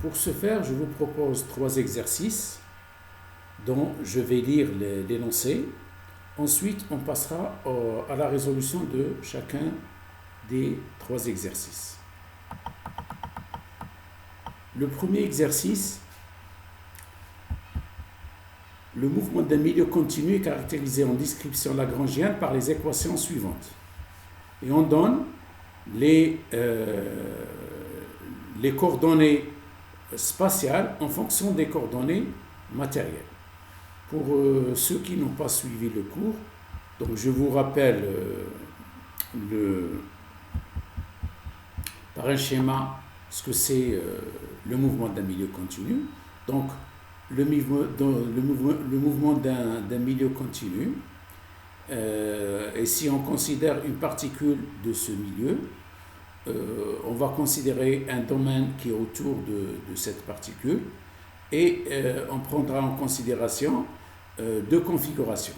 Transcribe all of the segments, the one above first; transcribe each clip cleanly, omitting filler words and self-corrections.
Pour ce faire, je vous propose 3 exercices dont je vais lire l'énoncé. Ensuite, on passera à la résolution de chacun des 3 exercices. Le premier exercice, le mouvement d'un milieu continu est caractérisé en description lagrangienne par les équations suivantes. Et on donne les coordonnées spatiales en fonction des coordonnées matérielles. Pour ceux qui n'ont pas suivi le cours, donc je vous rappelle par un schéma ce que c'est le mouvement d'un milieu continu. Donc le mouvement d'un milieu continu, et si on considère une particule de ce milieu, on va considérer un domaine qui est autour de cette particule et on prendra en considération 2 configurations.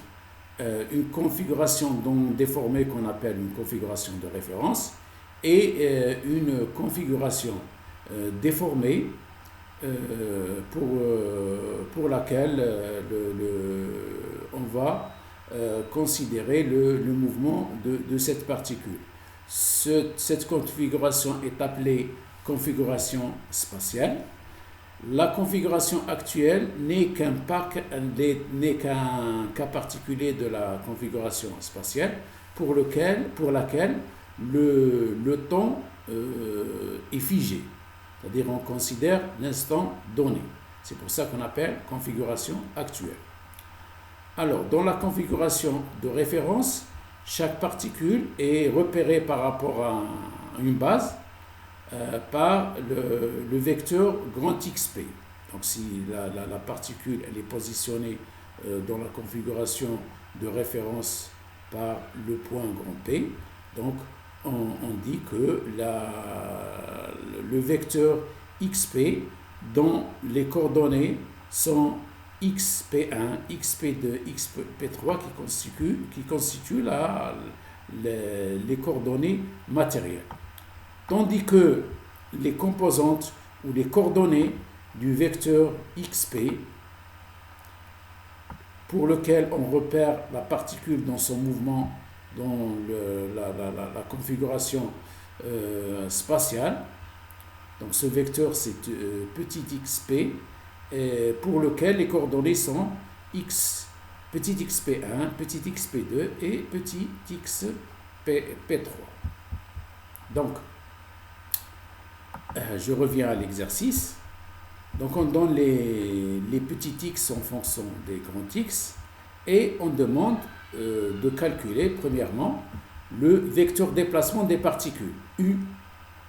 Une configuration déformée qu'on appelle une configuration de référence et une configuration déformée pour laquelle on va considérer le mouvement de cette particule. Cette configuration est appelée configuration spatiale. La configuration actuelle n'est qu'un cas particulier de la configuration spatiale pour laquelle le temps est figé. C'est-à-dire on considère l'instant donné. C'est pour ça qu'on appelle configuration actuelle. Alors, dans la configuration de référence, chaque particule est repérée par rapport à une base par le vecteur grand XP. Donc si la particule elle est positionnée dans la configuration de référence par le point grand P, donc on dit que le vecteur XP dont les coordonnées sont XP1, XP2, XP3 qui constituent les coordonnées matérielles. Tandis que les composantes ou les coordonnées du vecteur XP, pour lequel on repère la particule dans son mouvement dans la configuration spatiale, donc ce vecteur c'est petit xp, pour lequel les coordonnées sont x, petit xp1, petit xp2 et petit xp3. Donc, je reviens à l'exercice. Donc, on donne les petits x en fonction des grands x et on demande de calculer, premièrement, le vecteur déplacement des particules, u,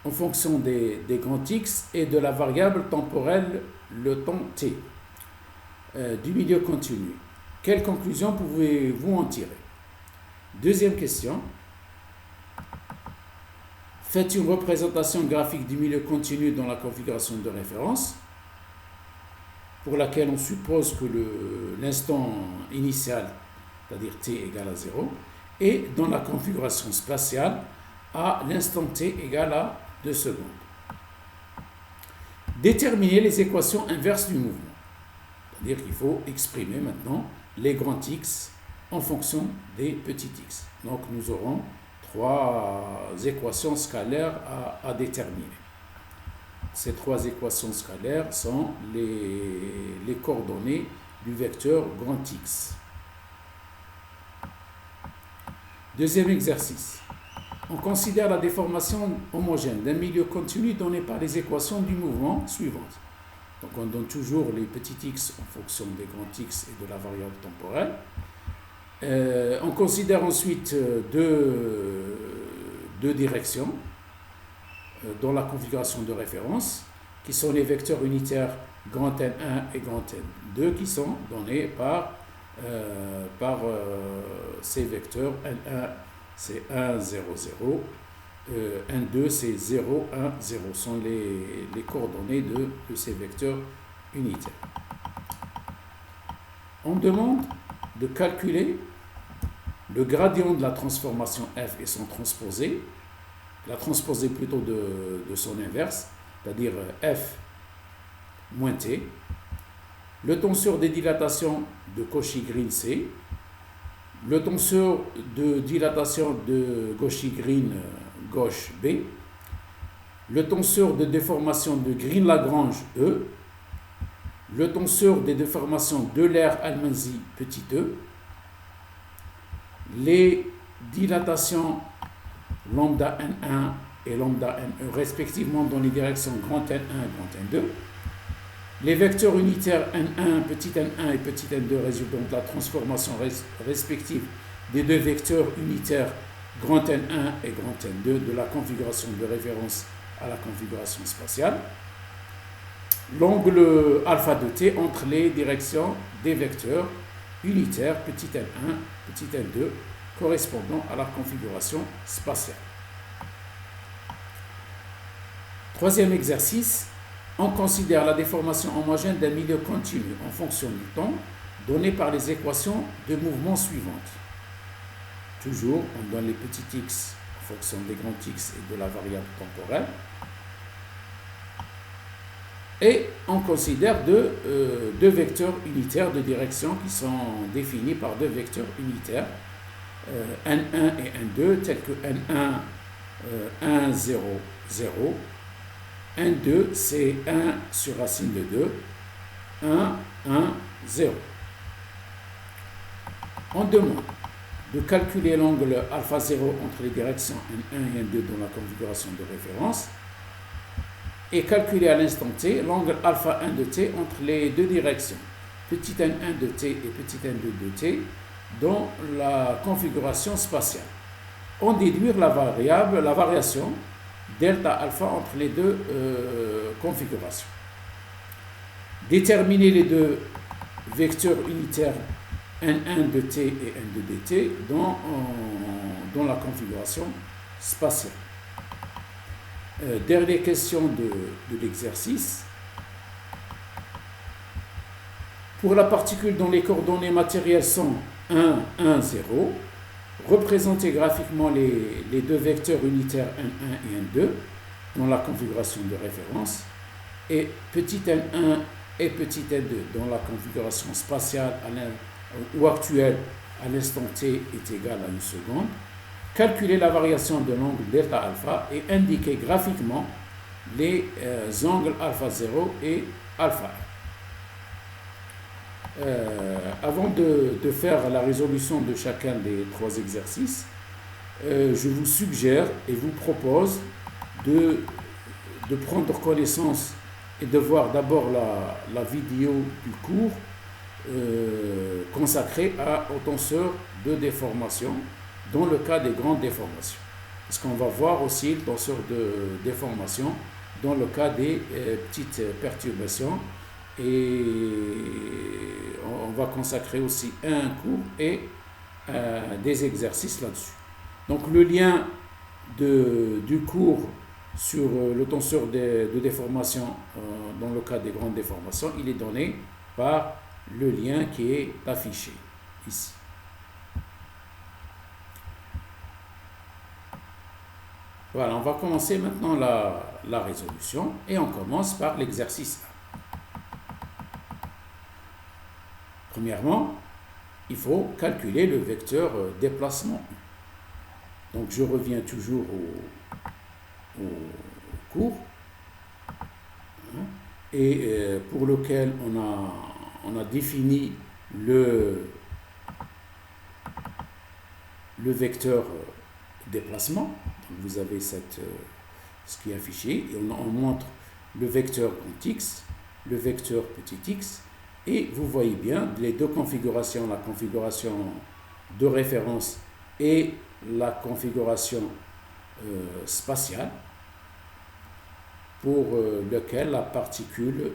en fonction des grands x et de la variable temporelle, le temps t, du milieu continu. Quelle conclusion pouvez-vous en tirer? Deuxième question. Faites une représentation graphique du milieu continu dans la configuration de référence, pour laquelle on suppose que l'instant initial, c'est-à-dire t égale à 0, et dans la configuration spatiale, à l'instant t égale à 2 secondes. Déterminer les équations inverses du mouvement. C'est-à-dire qu'il faut exprimer maintenant les grands x en fonction des petits x. Donc nous aurons 3 équations scalaires à déterminer. Ces 3 équations scalaires sont les coordonnées du vecteur grand X. Deuxième exercice. On considère la déformation homogène d'un milieu continu donné par les équations du mouvement suivantes. Donc on donne toujours les petits x en fonction des grands x et de la variable temporelle. On considère ensuite deux directions dans la configuration de référence, qui sont les vecteurs unitaires grand N1 et grand N2, qui sont donnés par ces vecteurs. N1 c'est 1, 0, 0, N2 c'est 0, 1, 0, sont les coordonnées de ces vecteurs unitaires. On demande de calculer le gradient de la transformation f et son transposé, la transposée plutôt de son inverse, c'est-à-dire f moins t, le tenseur de dilatation de Cauchy-Green C, le tenseur de dilatation de Cauchy-Green gauche B, le tenseur de déformation de Green-Lagrange E, le tenseur de déformation de Euler-Almanzi petit e, les dilatations lambda N1 et lambda NE respectivement dans les directions grand N1 et grand N2, les vecteurs unitaires N1, petit n1 et petit n2 résultant de la transformation respective des deux vecteurs unitaires grand N1 et grand N2 de la configuration de référence à la configuration spatiale, l'angle alpha de t entre les directions des vecteurs unitaires petit n1, petit n2 correspondant à la configuration spatiale. Troisième exercice, on considère la déformation homogène d'un milieu continu en fonction du temps donné par les équations de mouvement suivantes. Toujours, on donne les petits x en fonction des grands x et de la variable temporelle. Et on considère deux vecteurs unitaires de direction qui sont définis par deux vecteurs unitaires, N1 et N2, tels que N1, 1, 0, 0. N2, c'est 1 sur racine de 2, 1, 1, 0. On demande de calculer l'angle alpha 0 entre les directions N1 et N2 dans la configuration de référence et calculer à l'instant t l'angle alpha 1 de t entre les deux directions, petit n1 de t et petit n2 de t, dans la configuration spatiale. On déduire la variation delta alpha entre les deux configurations. Déterminer les deux vecteurs unitaires n1 de t et n2 de t dans la configuration spatiale. Dernière question de l'exercice. Pour la particule dont les coordonnées matérielles sont 1, 1, 0, représentez graphiquement les deux vecteurs unitaires N1 et N2 dans la configuration de référence et petit n1 et petit n2 dans la configuration spatiale ou actuelle à l'instant t est égal à 1 seconde. Calculer la variation de l'angle delta alpha et indiquer graphiquement les angles alpha 0 et alpha 1. Avant de faire la résolution de chacun des trois exercices, je vous suggère et vous propose de prendre connaissance et de voir d'abord la vidéo du cours consacrée au tenseur de déformation dans le cas des grandes déformations. Parce qu'on va voir aussi le tenseur de déformation dans le cas des petites perturbations et on va consacrer aussi un cours et des exercices là-dessus. Donc le lien du cours sur le tenseur de déformation dans le cas des grandes déformations, il est donné par le lien qui est affiché ici. Voilà, on va commencer maintenant la résolution et on commence par l'exercice 1. Premièrement, il faut calculer le vecteur déplacement. Donc je reviens toujours au cours et pour lequel on a défini le vecteur déplacement. Donc vous avez ce qui est affiché et on montre le vecteur grand X, le vecteur petit x et vous voyez bien les deux configurations, la configuration de référence et la configuration spatiale pour lequel la particule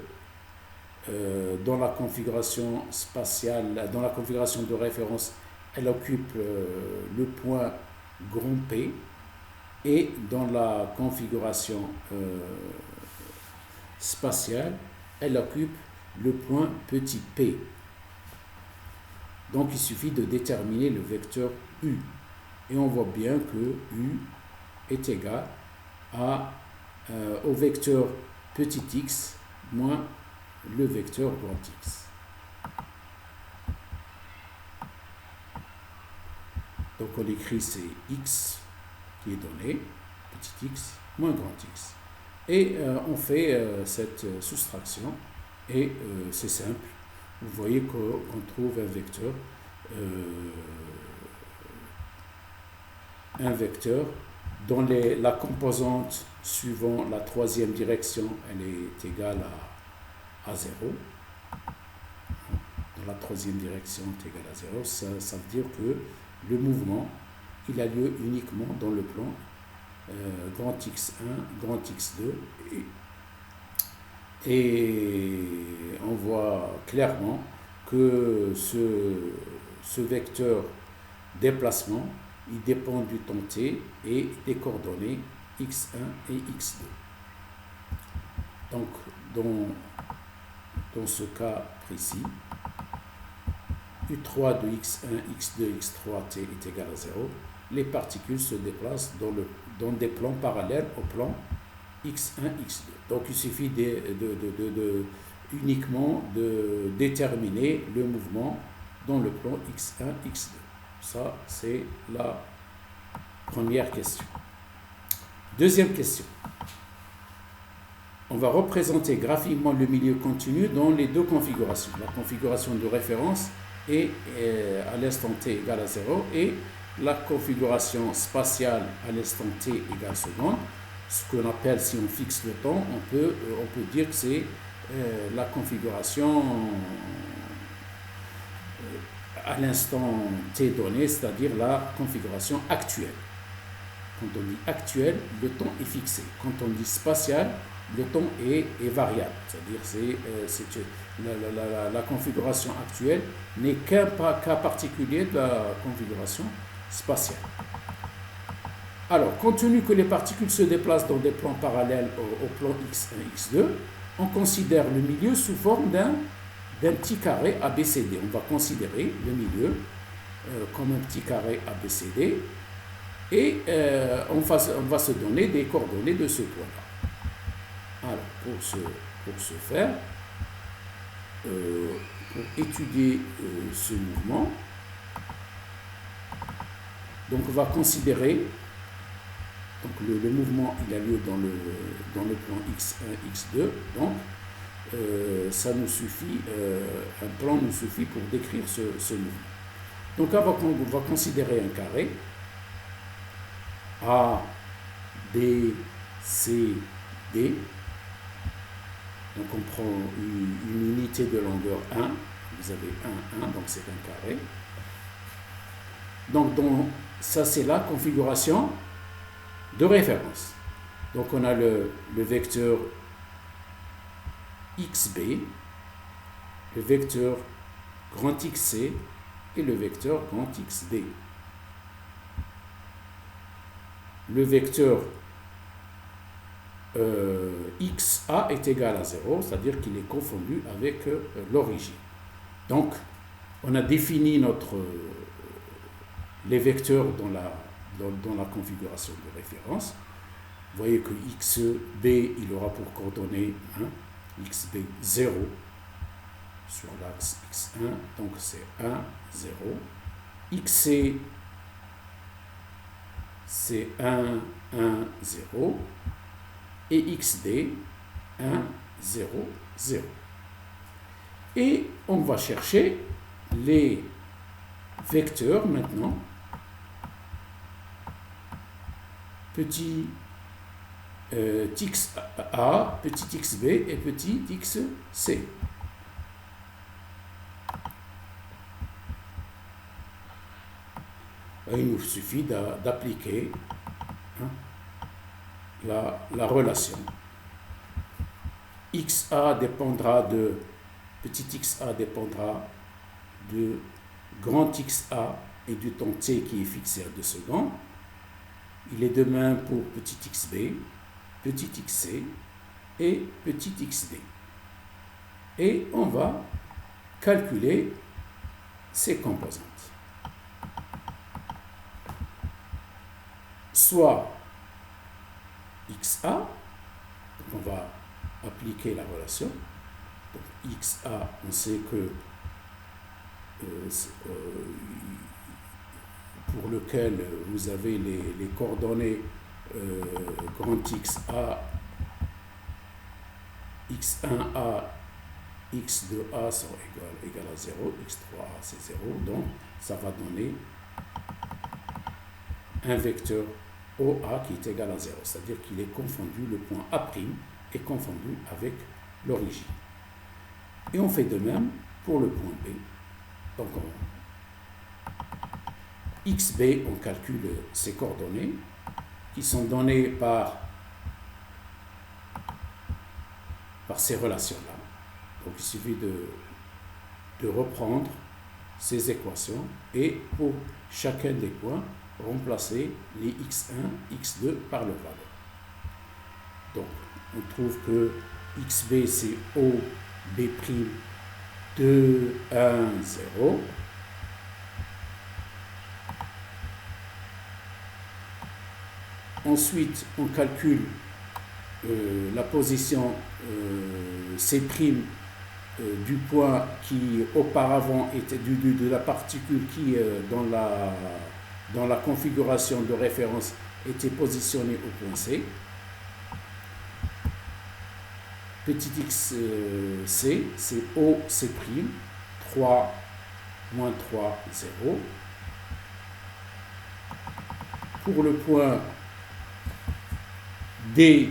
dans la configuration spatiale, dans la configuration de référence, elle occupe le point grand P et dans la configuration spatiale, elle occupe le point petit p. Donc il suffit de déterminer le vecteur U. Et on voit bien que U est égal au vecteur petit x moins le vecteur grand X. Donc on écrit c'est X qui est donné, petit x, moins grand X. Et on fait cette soustraction et c'est simple. Vous voyez qu'on trouve un vecteur dont la composante suivant la troisième direction, elle est égale à 0. Dans la troisième direction est égale à 0, ça veut dire que le mouvement, il a lieu uniquement dans le plan grand X1, grand X2. Et on voit clairement que ce vecteur déplacement, il dépend du temps t et des coordonnées x1 et x2. Donc, dans ce cas précis, U3 de x1, x2, x3 t est égal à 0. Les particules se déplacent dans des plans parallèles au plan x1, x2. Donc il suffit uniquement de déterminer le mouvement dans le plan x1, x2. Ça, c'est la première question. Deuxième question. On va représenter graphiquement le milieu continu dans les deux configurations. La configuration de référence est à l'instant t égale à 0 et la configuration spatiale à l'instant t égale seconde. Ce qu'on appelle, si on fixe le temps, on peut dire que c'est la configuration à l'instant t donné, c'est-à-dire la configuration actuelle. Quand on dit actuelle, le temps est fixé. Quand on dit spatial, le temps est variable. C'est-à-dire la configuration actuelle n'est qu'un cas particulier de la configuration spatiale. Alors, compte tenu que les particules se déplacent dans des plans parallèles au plan x1, x2, on considère le milieu sous forme d'un petit carré ABCD. On va considérer le milieu comme un petit carré ABCD et on va se donner des coordonnées de ce point-là. Alors, pour ce faire, pour étudier ce mouvement, donc on va considérer, donc le mouvement il a lieu dans le plan x1, x2, donc ça nous suffit, un plan nous suffit pour décrire ce mouvement. Donc on va considérer un carré A, B, C, D. Donc on prend une unité de longueur 1, vous avez 1, 1, donc c'est un carré. Donc ça c'est la configuration de référence. Donc on a le vecteur xb, le vecteur grand xc et le vecteur grand xd. Le vecteur xa est égal à 0, c'est-à-dire qu'il est confondu avec l'origine. Donc, on a défini les vecteurs dans la configuration de référence. Vous voyez que xb, il aura pour coordonnées xb 0 sur l'axe x1, donc c'est 1, 0. xc, c'est 1, 1, 0. Et xd, 1, 0, 0. Et on va chercher les vecteurs maintenant, petit xa, petit xb et petit xc. Il nous suffit d'appliquer la relation. xa dépendra petit xa dépendra de grand xa et du temps t qui est fixé à 2 secondes. Il est de même pour petit xb, petit xc et petit xd. Et on va calculer ces composantes. Soit xa, donc on va appliquer la relation, Donc XA, on sait que pour lequel vous avez les coordonnées grand XA, X1A, X2A sont égales à 0, X3A c'est 0, donc ça va donner un vecteur OA qui est égal à 0, c'est-à-dire qu'il est confondu, le point A' est confondu avec l'origine. Et on fait de même pour le point B. Donc XB, on calcule ses coordonnées qui sont données par ces relations-là. Donc il suffit de reprendre ces équations et pour chacun des points, remplacer les x1, x2 par leur valeur. Donc on trouve que xb c'est OB', 2, 1, 0. Ensuite, on calcule la position C' du point qui auparavant était de la particule qui dans la configuration de référence était positionnée au point C. Petit x c, c'est OC', 3, moins 3, 0. Pour le point D,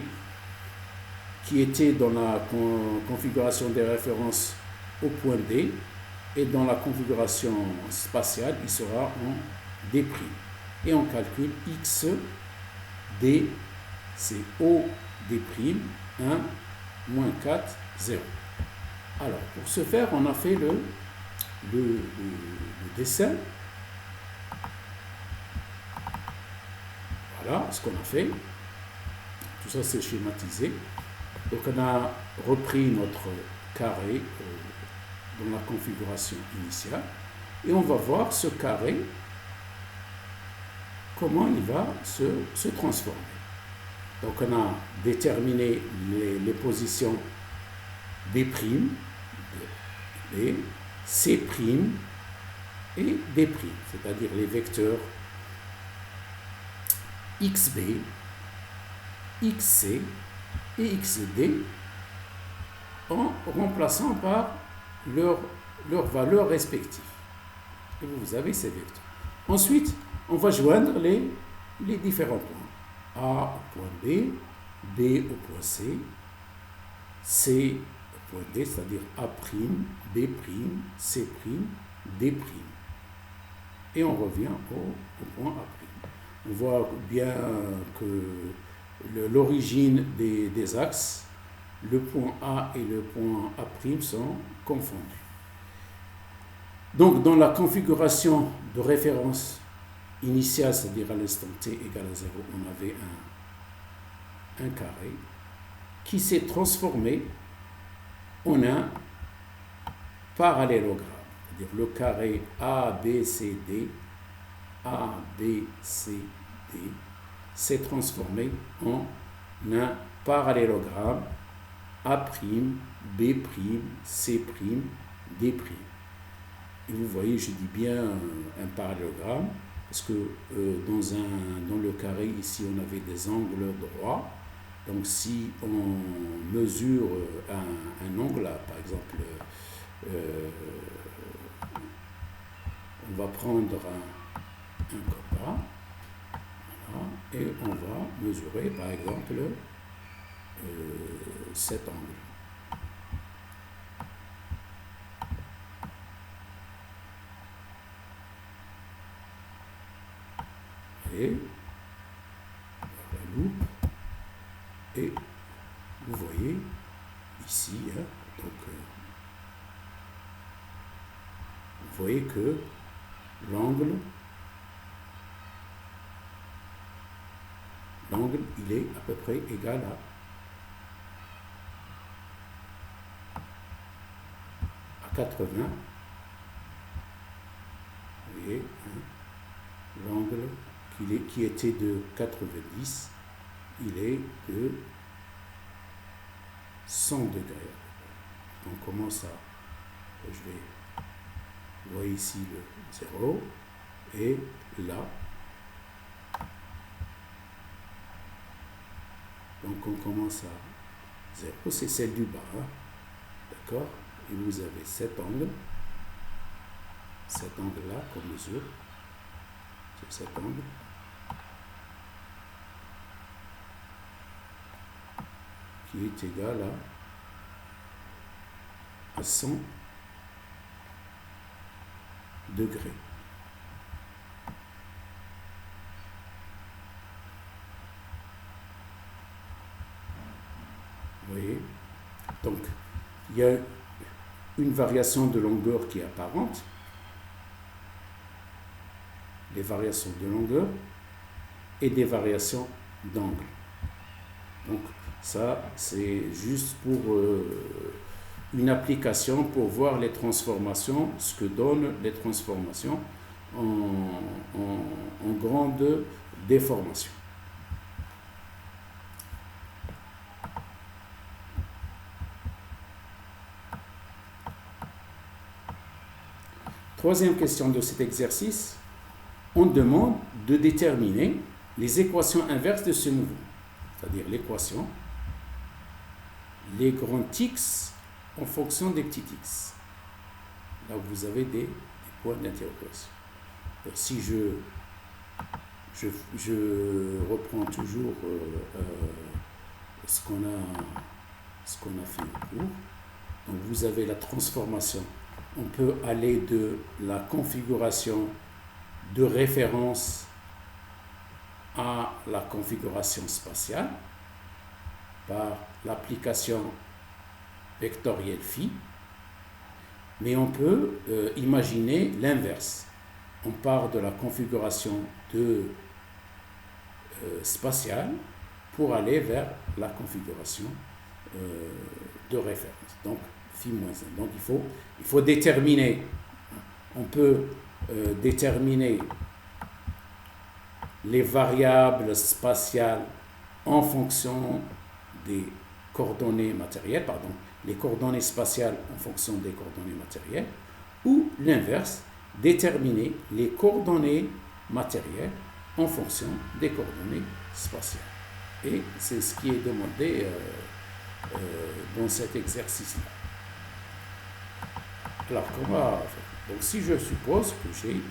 qui était dans la configuration des références au point D, et dans la configuration spatiale, il sera en D'. Et on calcule x D, c'est OD', 1, moins 4, 0. Alors, pour ce faire, on a fait le dessin. Voilà ce qu'on a fait. Tout ça, c'est schématisé. Donc, on a repris notre carré dans la configuration initiale. Et on va voir ce carré, comment il va se transformer. Donc, on a déterminé les positions B', B, C' et D', c'est-à-dire les vecteurs XB, XC et XD en remplaçant par leurs valeurs respectives. Et vous avez ces vecteurs. Ensuite, on va joindre les différents points. A au point B, B au point C, C au point D, c'est-à-dire A', B', C', D'. Et on revient au point A'. On voit bien que l'origine des axes, le point A et le point A' sont confondus. Donc, dans la configuration de référence initiale, c'est-à-dire à l'instant t égale à 0, on avait un carré qui s'est transformé en un parallélogramme. C'est-à-dire le carré ABCD, ABCD s'est transformé en un parallélogramme A', B', C', D'. Et vous voyez, je dis bien un parallélogramme, parce que dans le carré, ici, on avait des angles droits. Donc, si on mesure un angle, là, par exemple, on va prendre un compas, voilà, et on va mesurer, par exemple, cet angle. Et la loupe, et vous voyez ici, hein, donc vous voyez que l'angle il est à peu près égal à 80. Vous voyez, hein, l'angle qui était de 90, il est de 100 degrés. on commence à, vous voyez ici le 0, et là, donc on commence à 0, c'est celle du bas, hein, d'accord, et vous avez cet angle-là comme mesure, c'est cet angle, qui est égal à 100 degrés. Vous voyez? Donc, il y a une variation de longueur qui est apparente, des variations de longueur et des variations d'angle. Donc, ça, c'est juste pour une application pour voir les transformations, ce que donnent les transformations en grande déformation. Troisième question de cet exercice, on demande de déterminer les équations inverses de ce mouvement, c'est-à-dire l'équation, les grands x en fonction des petits x. Là où vous avez des points d'interrogation. Si je reprends toujours ce qu'on a fait au cours, donc vous avez la transformation. On peut aller de la configuration de référence à la configuration spatiale par l'application vectorielle phi, mais on peut imaginer l'inverse. On part de la configuration spatiale pour aller vers la configuration de référence. Donc, phi moins 1. Donc, il faut déterminer, on peut déterminer les variables spatiales en fonction des coordonnées matérielles, les coordonnées spatiales en fonction des coordonnées matérielles, ou l'inverse, déterminer les coordonnées matérielles en fonction des coordonnées spatiales. Et c'est ce qui est demandé dans cet exercice-là. Alors, comment faire? Donc, si je suppose que j'ai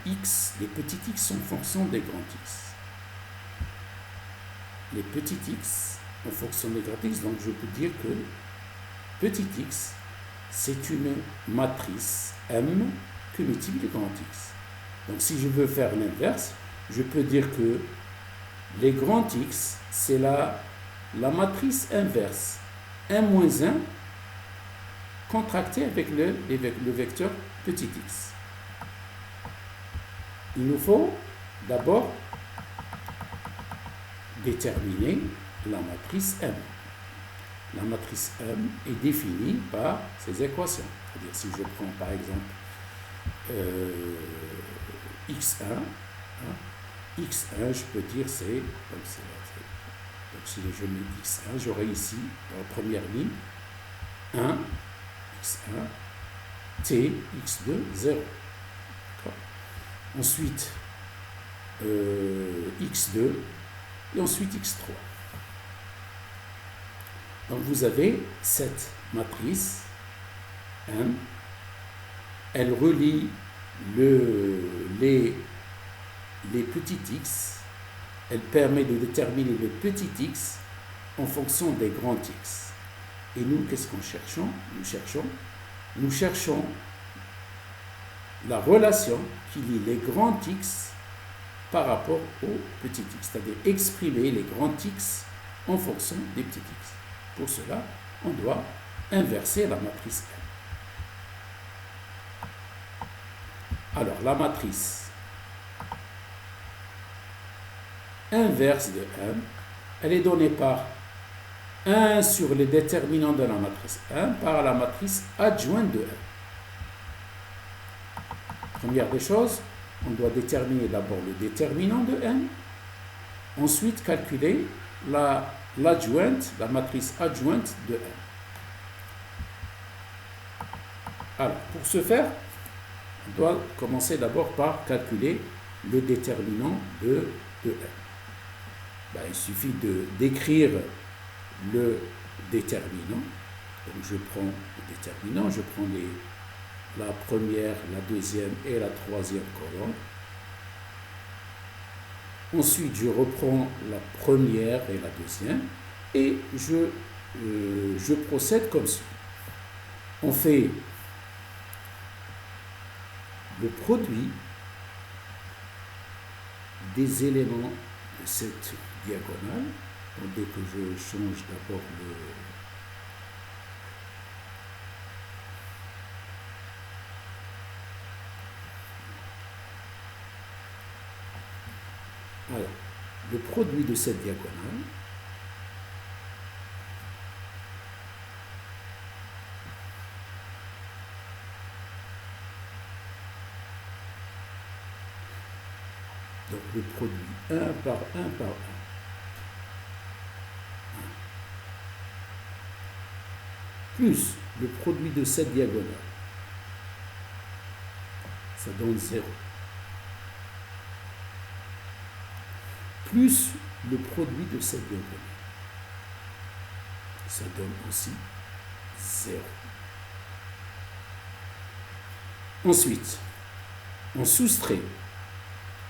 x, les petits x en fonction des grands x. Les petits x en fonction des grands x, donc je peux dire que petit x, c'est une matrice M que multiplie les grands x. Donc, si je veux faire l'inverse, je peux dire que les grands x, c'est la matrice inverse 1 moins 1 contractée avec le vecteur petit x. Il nous faut d'abord déterminer la matrice M. La matrice M est définie par ces équations. C'est-à-dire, si je prends par exemple x1, x1, je peux dire c'est, donc si je mets x1, j'aurai ici, dans la première ligne, 1, x1, t, x2, 0. Ensuite, x2, et ensuite x3. Donc vous avez cette matrice M, elle relie les petits x, elle permet de déterminer le petit x en fonction des grands x. Et nous, qu'est-ce qu'on cherche? Nous cherchons la relation qui lie les grands x par rapport aux petits x, c'est-à-dire exprimer les grands x en fonction des petits x. Pour cela, on doit inverser la matrice M. Alors, la matrice inverse de M, elle est donnée par 1 sur les déterminants de la matrice M par la matrice adjointe de M. Première des choses, on doit déterminer d'abord le déterminant de M, ensuite calculer la matrice adjointe de M. Alors, pour ce faire, on doit commencer d'abord par calculer le déterminant de n. Ben, il suffit d'écrire le déterminant. Donc je prends le déterminant, je prends la première, la deuxième et la troisième colonne. Ensuite, je reprends la première et la deuxième et je procède comme suit. On fait le produit des éléments de cette diagonale. Donc, dès que je change d'abord le produit de cette diagonale donc le produit 1 par 1 par 1. Plus le produit de cette diagonale, ça donne 0. Plus le produit de cette diagonale, ça donne aussi 0. Ensuite, on soustrait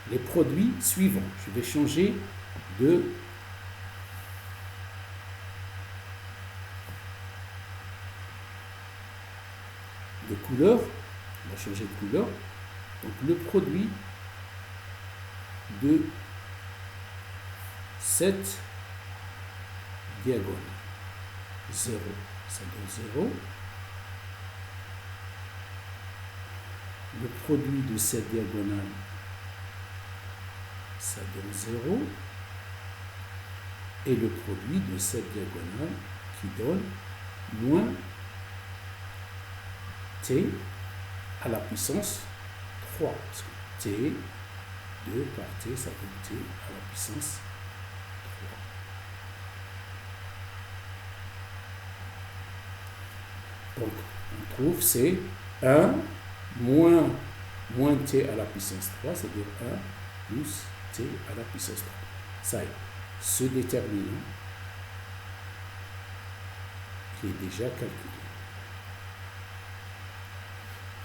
les produits suivants. Je vais changer de couleur. On va changer de couleur. Donc le produit de cette diagonale. 0, ça donne 0. Le produit de cette diagonale, ça donne 0. Et le produit de cette diagonale qui donne moins t à la puissance 3. Parce que t, 2 par t, ça donne t à la puissance 3. Donc, on trouve c'est 1 moins t à la puissance 3, c'est-à-dire 1 plus t à la puissance 3. Ça y est, ce déterminant, il est déjà calculé.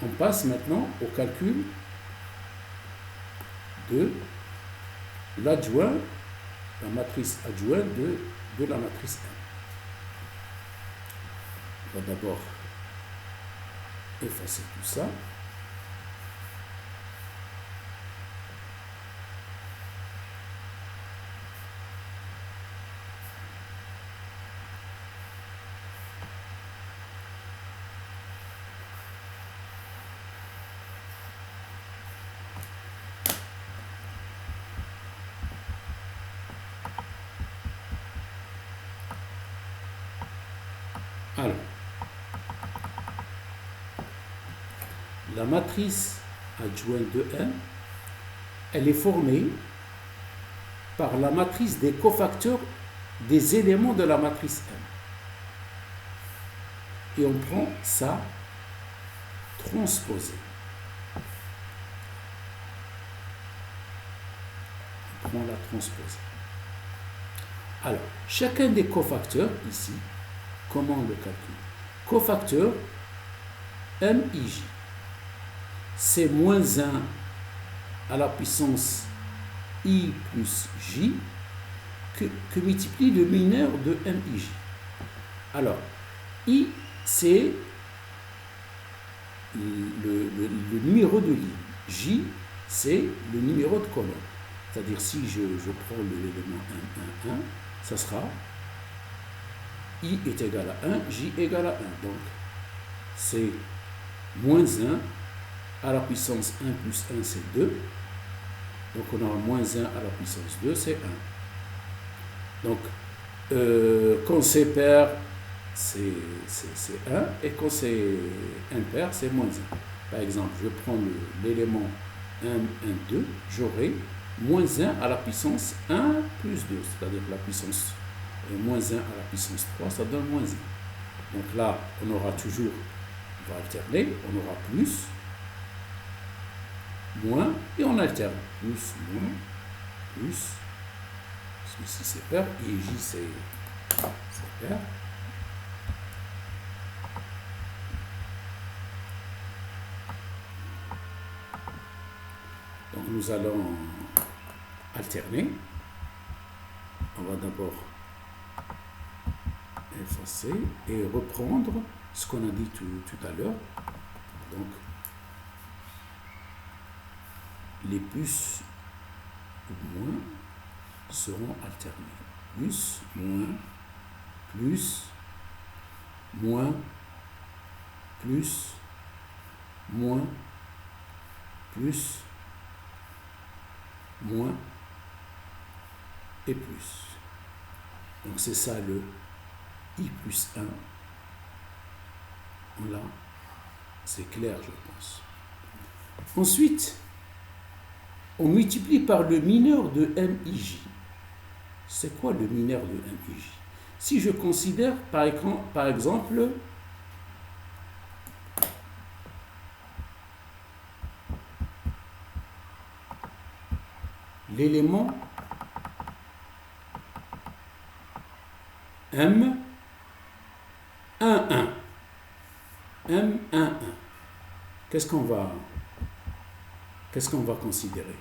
On passe maintenant au calcul de l'adjoint, la matrice adjointe de la matrice 1. On va d'abord effacer tout ça. Alors, la matrice adjointe de n, elle est formée par la matrice des cofacteurs des éléments de la matrice n. Et on prend ça transposé. On prend la transposée. Alors, chacun des cofacteurs ici, comment on le calcule? Cofacteur MIJ, c'est moins 1 à la puissance I plus J que multiplie le mineur de MIJ. Alors, I, c'est le numéro de ligne. J, c'est le numéro de colonne. C'est-à-dire, si je prends l'élément 1, 1, 1, ça sera I est égal à 1, J égale à 1. Donc, c'est moins 1 à la puissance 1 plus 1, c'est 2. Donc, on aura moins 1 à la puissance 2, c'est 1. Donc, quand c'est pair, c'est 1. Et quand c'est impair, c'est moins 1. Par exemple, je prends l'élément 1, 1, 2. J'aurai moins 1 à la puissance 1 plus 2. C'est-à-dire la puissance moins 1 à la puissance 3, ça donne moins 1. Donc là, on aura toujours On va alterner, on aura plus, moins, et on alterne. Plus, moins, plus, parce que ici c'est pair, et J c'est pair. Donc nous allons alterner. On va d'abord effacer et reprendre ce qu'on a dit tout à l'heure. Donc les plus ou moins seront alternés. Plus, moins, plus, moins, plus, moins, plus, moins et plus. Donc c'est ça le I plus 1. Là, c'est clair, je pense. Ensuite, on multiplie par le mineur de MIJ. C'est quoi le mineur de MIJ? Si je considère par exemple l'élément M11, M11, qu'est-ce qu'on va considérer?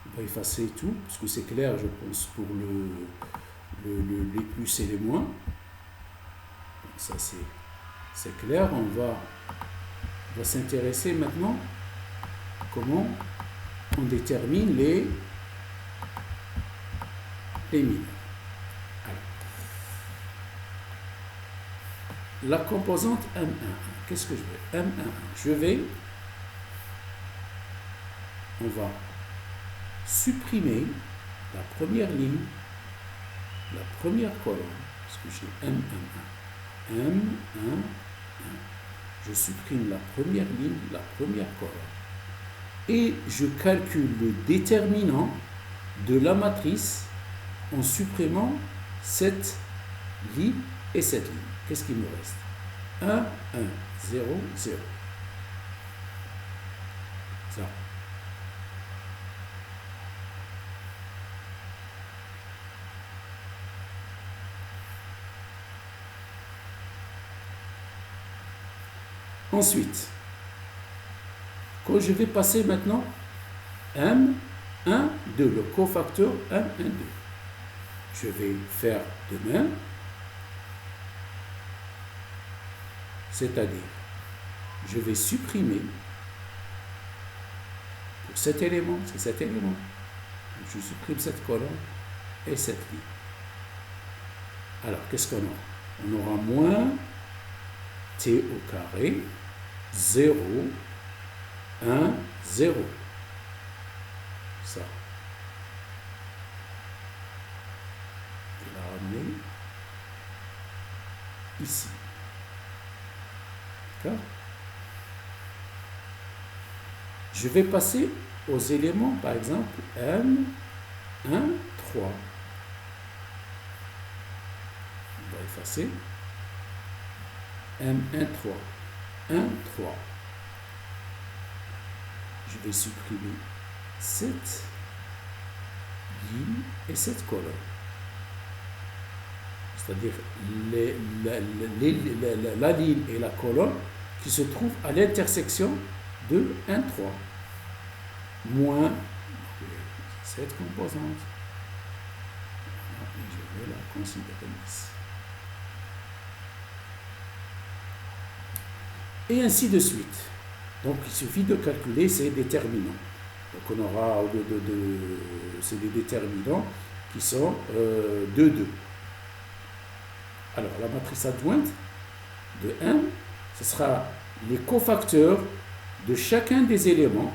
On va effacer tout, parce que c'est clair, je pense, pour les plus et les moins. Donc ça, c'est clair. On va s'intéresser maintenant comment on détermine les mineurs. La composante M11, qu'est-ce que je vais? M11, on va supprimer la première ligne, la première colonne, parce que j'ai M11, M11, je supprime la première ligne, la première colonne, et je calcule le déterminant de la matrice en supprimant cette ligne et cette ligne. Qu'est-ce qu'il me reste? 1, 1, 0, 0. Ça. Ensuite, quand je vais passer maintenant M, 1, 2, le cofacteur M, 1, 2. Je vais faire de même, c'est-à-dire, je vais supprimer pour cet élément, c'est cet élément. Donc, je supprime cette colonne et cette ligne. Alors, qu'est-ce qu'on aura? On aura moins T au carré, 0, 1, 0. Ça. Je vais la ramener ici. D'accord? Je vais passer aux éléments, par exemple, M, 1, 3. On va effacer. M, 1, 3. 1, 3. Je vais supprimer cette ligne et cette colonne. C'est-à-dire la ligne et la colonne qui se trouvent à l'intersection de 1, 3. Moins cette composante. Je vais la considérer ici. Et ainsi de suite. Donc il suffit de calculer ces déterminants. Donc on aura c'est des déterminants qui sont 2, 2. Alors la matrice adjointe de M, ce sera les cofacteurs de chacun des éléments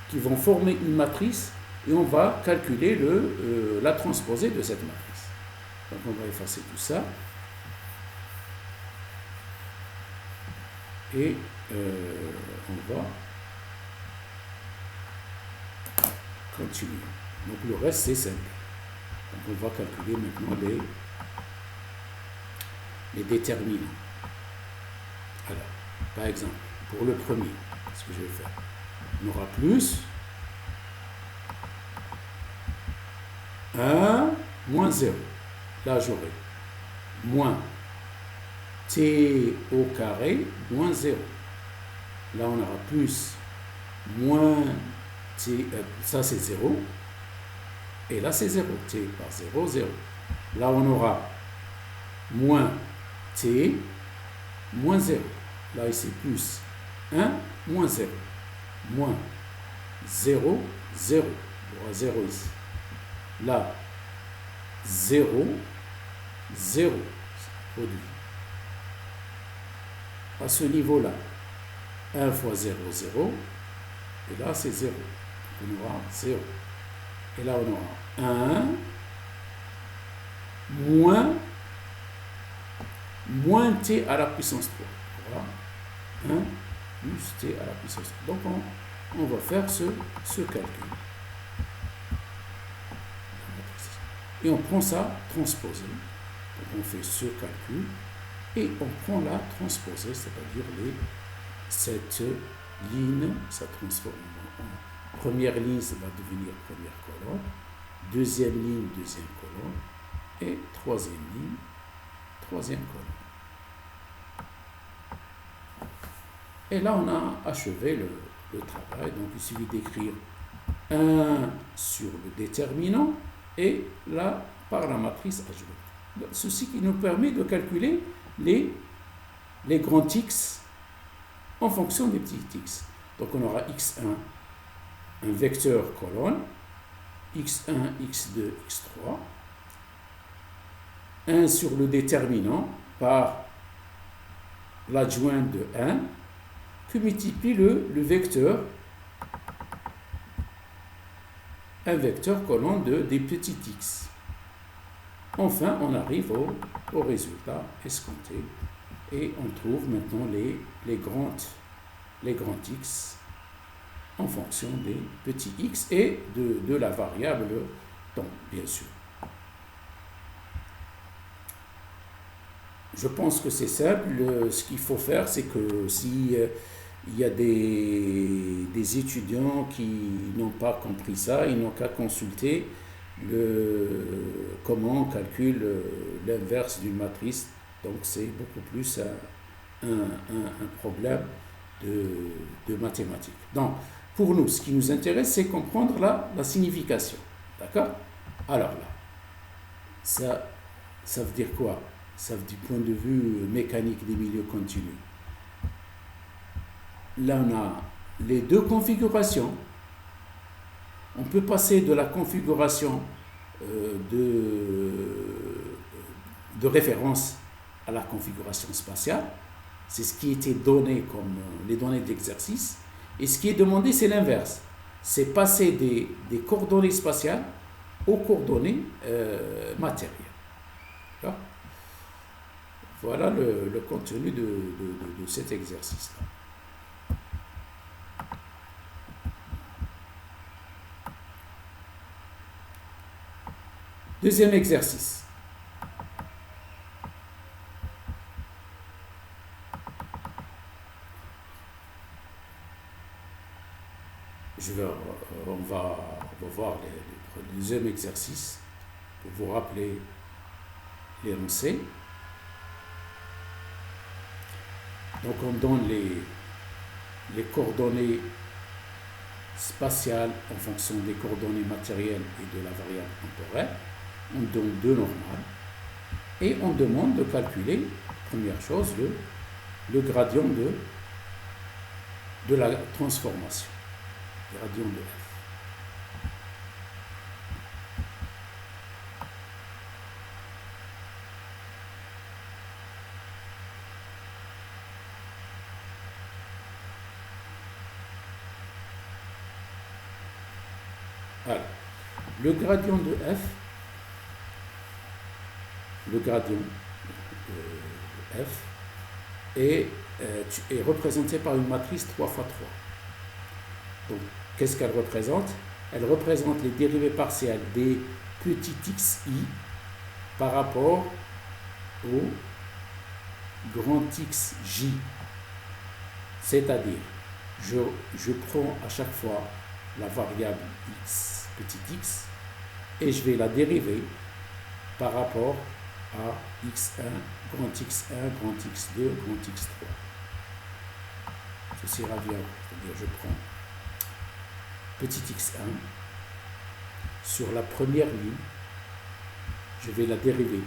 qui vont former une matrice et on va calculer la transposée de cette matrice. Donc on va effacer tout ça. Et on va continuer. Donc le reste c'est simple. Donc on va calculer maintenant les déterminants. Alors, par exemple, pour le premier, ce que je vais faire, on aura plus 1 moins 0. Là, j'aurai moins t au carré moins 0. Là, on aura plus moins t, ça c'est 0. Et là, c'est 0. T par 0, 0. Là, on aura moins t moins 0. Là, ici, plus 1 moins 0. Moins 0, 0. Il y aura 0 ici. Là, 0, 0. Produit. À ce niveau-là, 1 fois 0, 0. Et là, c'est 0. On aura 0. Et là, on aura 1 moins t à la puissance 3. Voilà. 1 plus t à la puissance 3. Donc, on va faire ce calcul. Et on prend ça transposé. Donc, on fait ce calcul et on prend la transposée, c'est-à-dire cette ligne, ça transforme en première ligne, ça va devenir première colonne, deuxième ligne, deuxième colonne, et troisième ligne, troisième colonne. Et là, on a achevé le travail. Donc, il suffit d'écrire 1 sur le déterminant et là, par la matrice adjointe. Ceci qui nous permet de calculer les grands x en fonction des petits x. Donc, on aura x1, un vecteur colonne, x1, x2, x3, 1 sur le déterminant par l'adjointe de 1, que multiplie le vecteur, un vecteur colonne des petits x. Enfin, on arrive au résultat escompté et on trouve maintenant les grands x en fonction des petits x et de la variable temps, bien sûr. Je pense que c'est simple. Ce qu'il faut faire, c'est que si il y a des étudiants qui n'ont pas compris ça, ils n'ont qu'à consulter comment on calcule l'inverse d'une matrice. Donc c'est beaucoup plus un problème de mathématiques. Donc pour nous, ce qui nous intéresse, c'est comprendre la signification. D'accord? Alors là, ça veut dire quoi? Ça veut dire du point de vue mécanique des milieux continus. Là, on a les deux configurations. On peut passer de la configuration de référence à la configuration spatiale. C'est ce qui était donné comme les données d'exercice. Et ce qui est demandé, c'est l'inverse. C'est passer des coordonnées spatiales aux coordonnées matérielles. D'accord? Voilà le contenu de cet exercice-là. Deuxième exercice. On va voir le deuxième exercice pour vous rappeler l'énoncé. Donc on donne les coordonnées spatiales en fonction des coordonnées matérielles et de la variable temporelle. On donne deux normales et on demande de calculer, première chose, le gradient de la transformation, gradient de f. Alors, le gradient de f, est représenté par une matrice 3 x 3. Donc, qu'est-ce qu'elle représente? Elle représente les dérivées partielles des petits xi par rapport grand XJ. C'est-à-dire, je prends à chaque fois la variable x, petit x, et je vais la dériver par rapport à x1, grand x1, grand x2, grand x3. Ceci revient, c'est-à-dire je prends petit x1, sur la première ligne, je vais la dériver.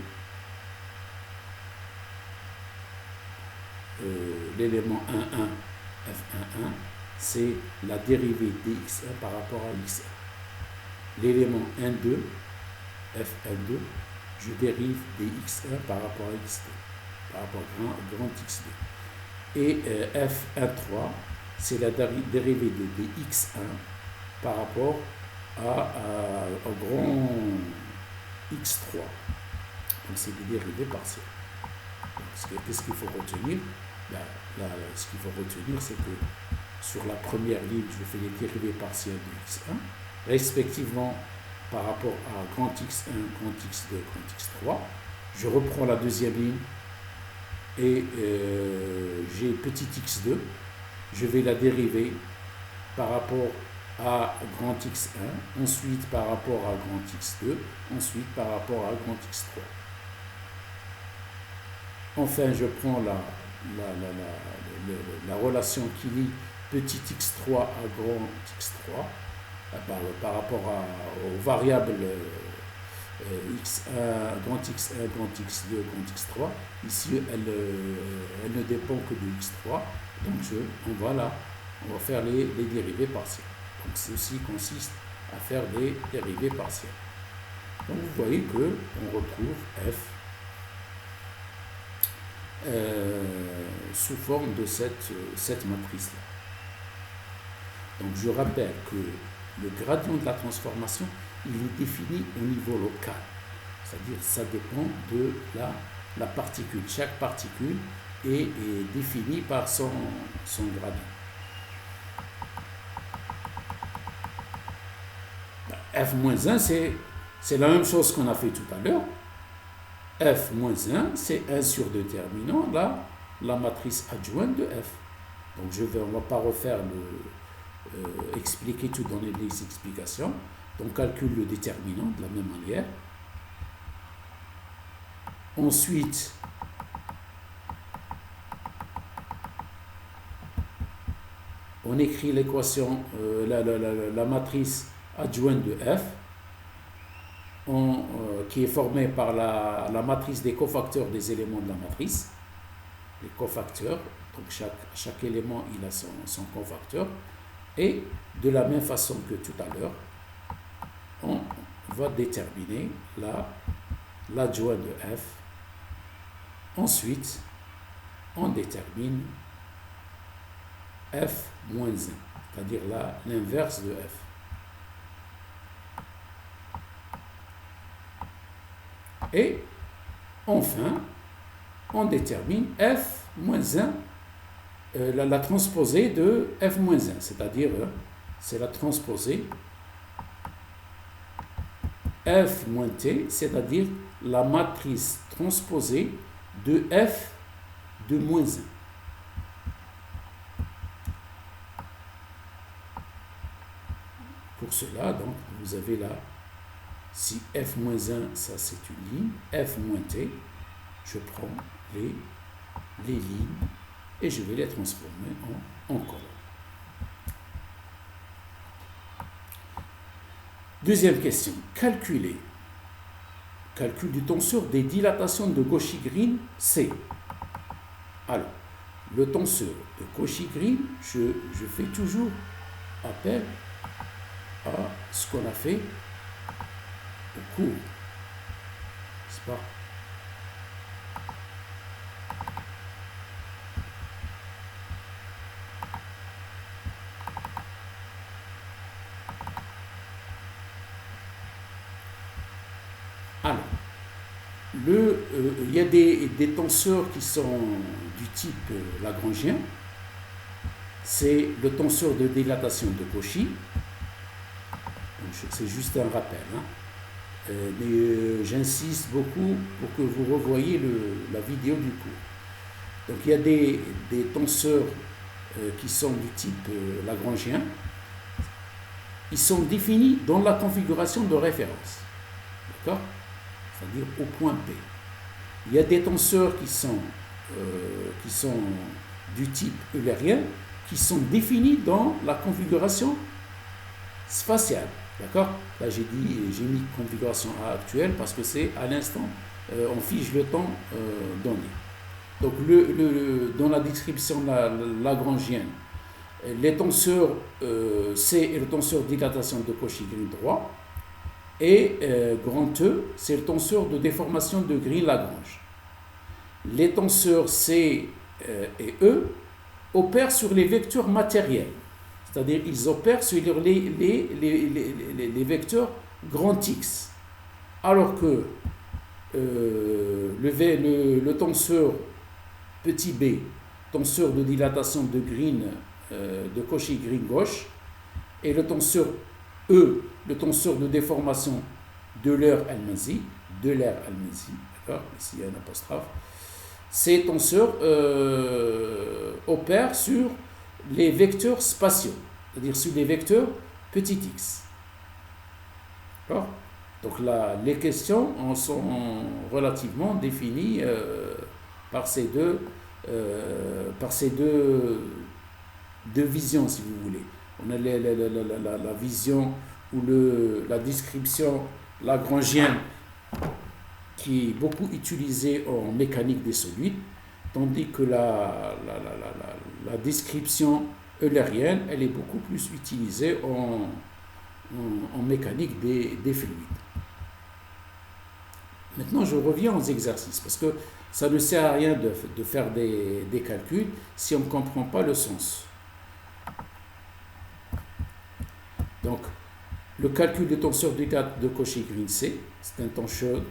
L'élément 1,1, f1,1, c'est la dérivée dx1 par rapport à x1. L'élément 1,2, f1,2, je dérive dx1 par rapport à x2, par rapport à grand x2. Et f1,3, c'est la dérivée de dx1 par rapport au grand x3. Donc c'est des dérivées partielles. Qu'est-ce qu'il faut retenir? Ce qu'il faut retenir, c'est que sur la première ligne, je fais les dérivées partielles de x1, respectivement par rapport à grand x1, grand x2, grand x3. Je reprends la deuxième ligne et j'ai petit x2. Je vais la dériver par rapport à grand x1, ensuite par rapport à grand x2, ensuite par rapport à grand x3. Enfin, je prends la relation qui lie petit x3 à grand x3 par rapport aux variables x1, grand x1, grand x2, grand x3. Ici, elle ne dépend que de x3. Donc, on va faire les dérivées partielles. Donc, ceci consiste à faire des dérivées partielles. Donc, vous voyez qu'on retrouve f sous forme de cette matrice-là. Donc je rappelle que le gradient de la transformation, il est défini au niveau local. C'est-à-dire ça dépend de la particule. Chaque particule est définie par son gradient. F-1, c'est la même chose qu'on a fait tout à l'heure. F-1, c'est 1 sur déterminant la matrice adjointe de F. Donc on ne va pas refaire expliquer tout, donner les explications. Donc calcule le déterminant de la même manière. Ensuite, on écrit l'équation, la matrice adjointe de F. Qui est formée par la matrice des cofacteurs des éléments de la matrice. Les cofacteurs, donc chaque élément il a son cofacteur. Et de la même façon que tout à l'heure, on va déterminer l'adjoint de F. Ensuite, on détermine F-1, c'est-à-dire l'inverse de F. Et enfin, on détermine F-1, la transposée de F-1, c'est-à-dire c'est la transposée F-T, c'est-à-dire la matrice transposée de F de moins 1. Pour cela, donc, vous avez là, si F-1, ça c'est une ligne, F-T, je prends les lignes et je vais les transformer en colonnes. Deuxième question, calculer. Calcul du tenseur des dilatations de Cauchy-Green C. Alors, le tenseur de Cauchy-Green, je fais toujours appel à ce qu'on a fait au cours, n'est-ce pas? Alors, il y a des tenseurs qui sont du type lagrangien. C'est le tenseur de dilatation de Cauchy. C'est juste un rappel. Mais j'insiste beaucoup pour que vous revoyiez la vidéo du cours. Donc il y a des tenseurs qui sont du type lagrangien. Ils sont définis dans la configuration de référence. D'accord? C'est-à-dire au point P. Il y a des tenseurs qui sont du type eulérien, qui sont définis dans la configuration spatiale. D'accord? Là, j'ai mis configuration A actuelle parce que c'est à l'instant, on fige le temps donné. Donc, dans la description lagrangienne, les tenseurs C est le tenseur de dilatation de Cauchy-Green droit, et grand E, c'est le tenseur de déformation de Green-Lagrange. Les tenseurs C et E opèrent sur les vecteurs matériels, c'est-à-dire ils opèrent sur les vecteurs grand X, alors que le tenseur petit b, tenseur de dilatation de Green, de Cauchy-Green gauche, et le tenseur E, le tenseur de déformation d'Euler-Almasi, d'accord, ici il y a un apostrophe. Ces tenseurs opèrent sur les vecteurs spatiaux, c'est-à-dire sur les vecteurs petit x. D'accord? Donc là, les questions sont relativement définies par ces deux visions, si vous voulez. On a la vision ou la description lagrangienne qui est beaucoup utilisée en mécanique des solides, tandis que la description eulérienne, elle est beaucoup plus utilisée en mécanique des fluides. Maintenant, je reviens aux exercices, parce que ça ne sert à rien de faire des calculs si on ne comprend pas le sens. Donc, le calcul de tenseur de Cauchy-Green C, c'est un tenseur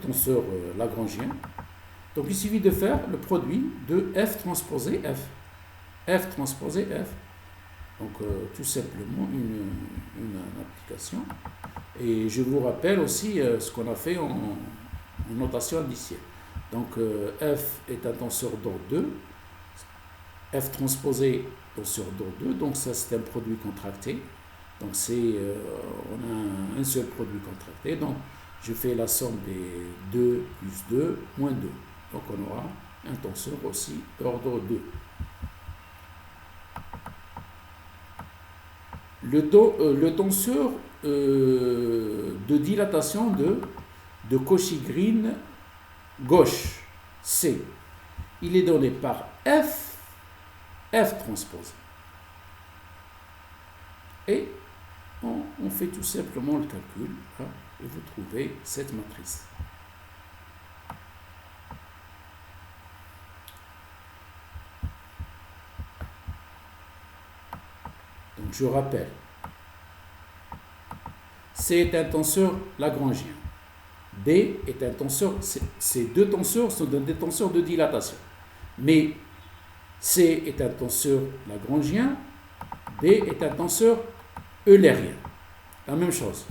lagrangien. Donc, il suffit de faire le produit de F transposé F. F transposé F. Donc, tout simplement une application. Et je vous rappelle aussi ce qu'on a fait en notation indicielle. Donc, F est un tenseur d'ordre 2. F transposé tenseur d'ordre 2. Donc, ça, c'est un produit contracté. Donc, on a un seul produit contracté. Donc, je fais la somme des 2 plus 2 moins 2. Donc, on aura un tenseur aussi d'ordre 2. Le tenseur de dilatation de Cauchy-Green gauche, C, il est donné par F transposé. Et on fait tout simplement le calcul, hein, et vous trouvez cette matrice. Donc je rappelle, C est un tenseur lagrangien, B est un tenseur, ces deux tenseurs sont des tenseurs de dilatation, mais C est un tenseur lagrangien, B est un tenseur eulérien. La même chose.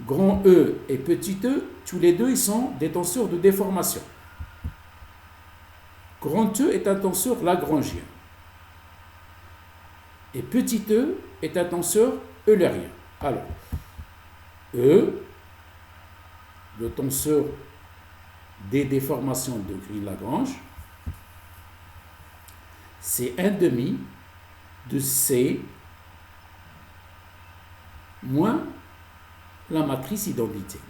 Grand E et petit e, tous les deux, ils sont des tenseurs de déformation. Grand E est un tenseur lagrangien. Et petit e est un tenseur eulérien. Alors, E, le tenseur des déformations de Green-Lagrange, c'est 1/2 de C moins la matrice identité.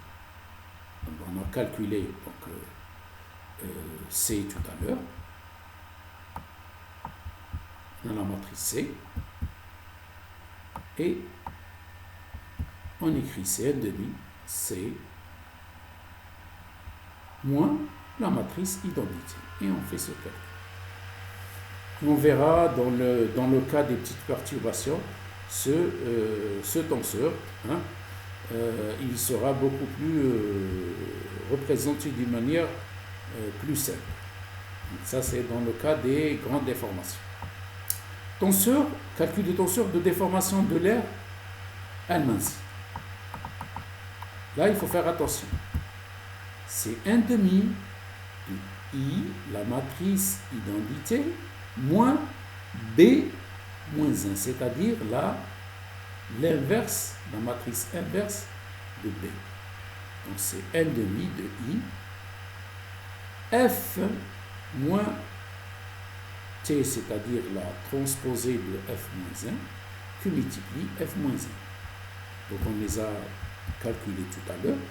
Donc, on a calculé C tout à l'heure. On a la matrice C. Et on écrit C 1/2 C moins la matrice identité. Et on fait ce calcul. On verra dans le cas des petites perturbations, ce tenseur, hein, il sera beaucoup plus représenté d'une manière plus simple. Donc ça, c'est dans le cas des grandes déformations. Tenseur, calcul de tenseur de déformation de l'air Almansi. Là, il faut faire attention. C'est 1/2 de I, la matrice identité, moins B moins 1, c'est-à-dire l'inverse, la matrice inverse de B. Donc c'est n demi de I, F moins T, c'est-à-dire la transposée de F moins 1, qui multiplie F moins 1. Donc on les a calculés tout à l'heure.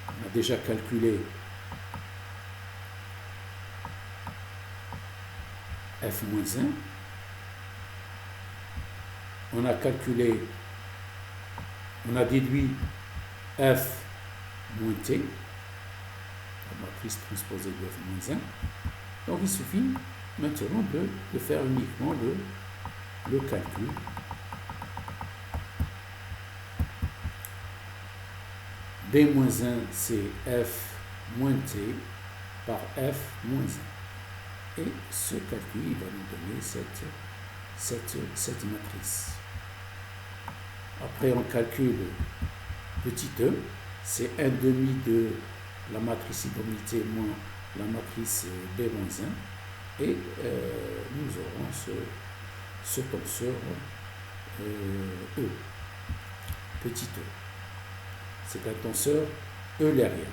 On a déjà calculé F moins 1. On a calculé, on a déduit F moins T, la matrice transposée de F moins 1. Donc il suffit maintenant de faire uniquement le calcul. B moins 1, c'est F moins T par F moins 1. Et ce calcul il va nous donner cette matrice. Après, on calcule petit e, c'est 1 demi de la matrice identité moins la matrice B moins 1. Et nous aurons ce tenseur E, petit e. C'est un tenseur eulérien.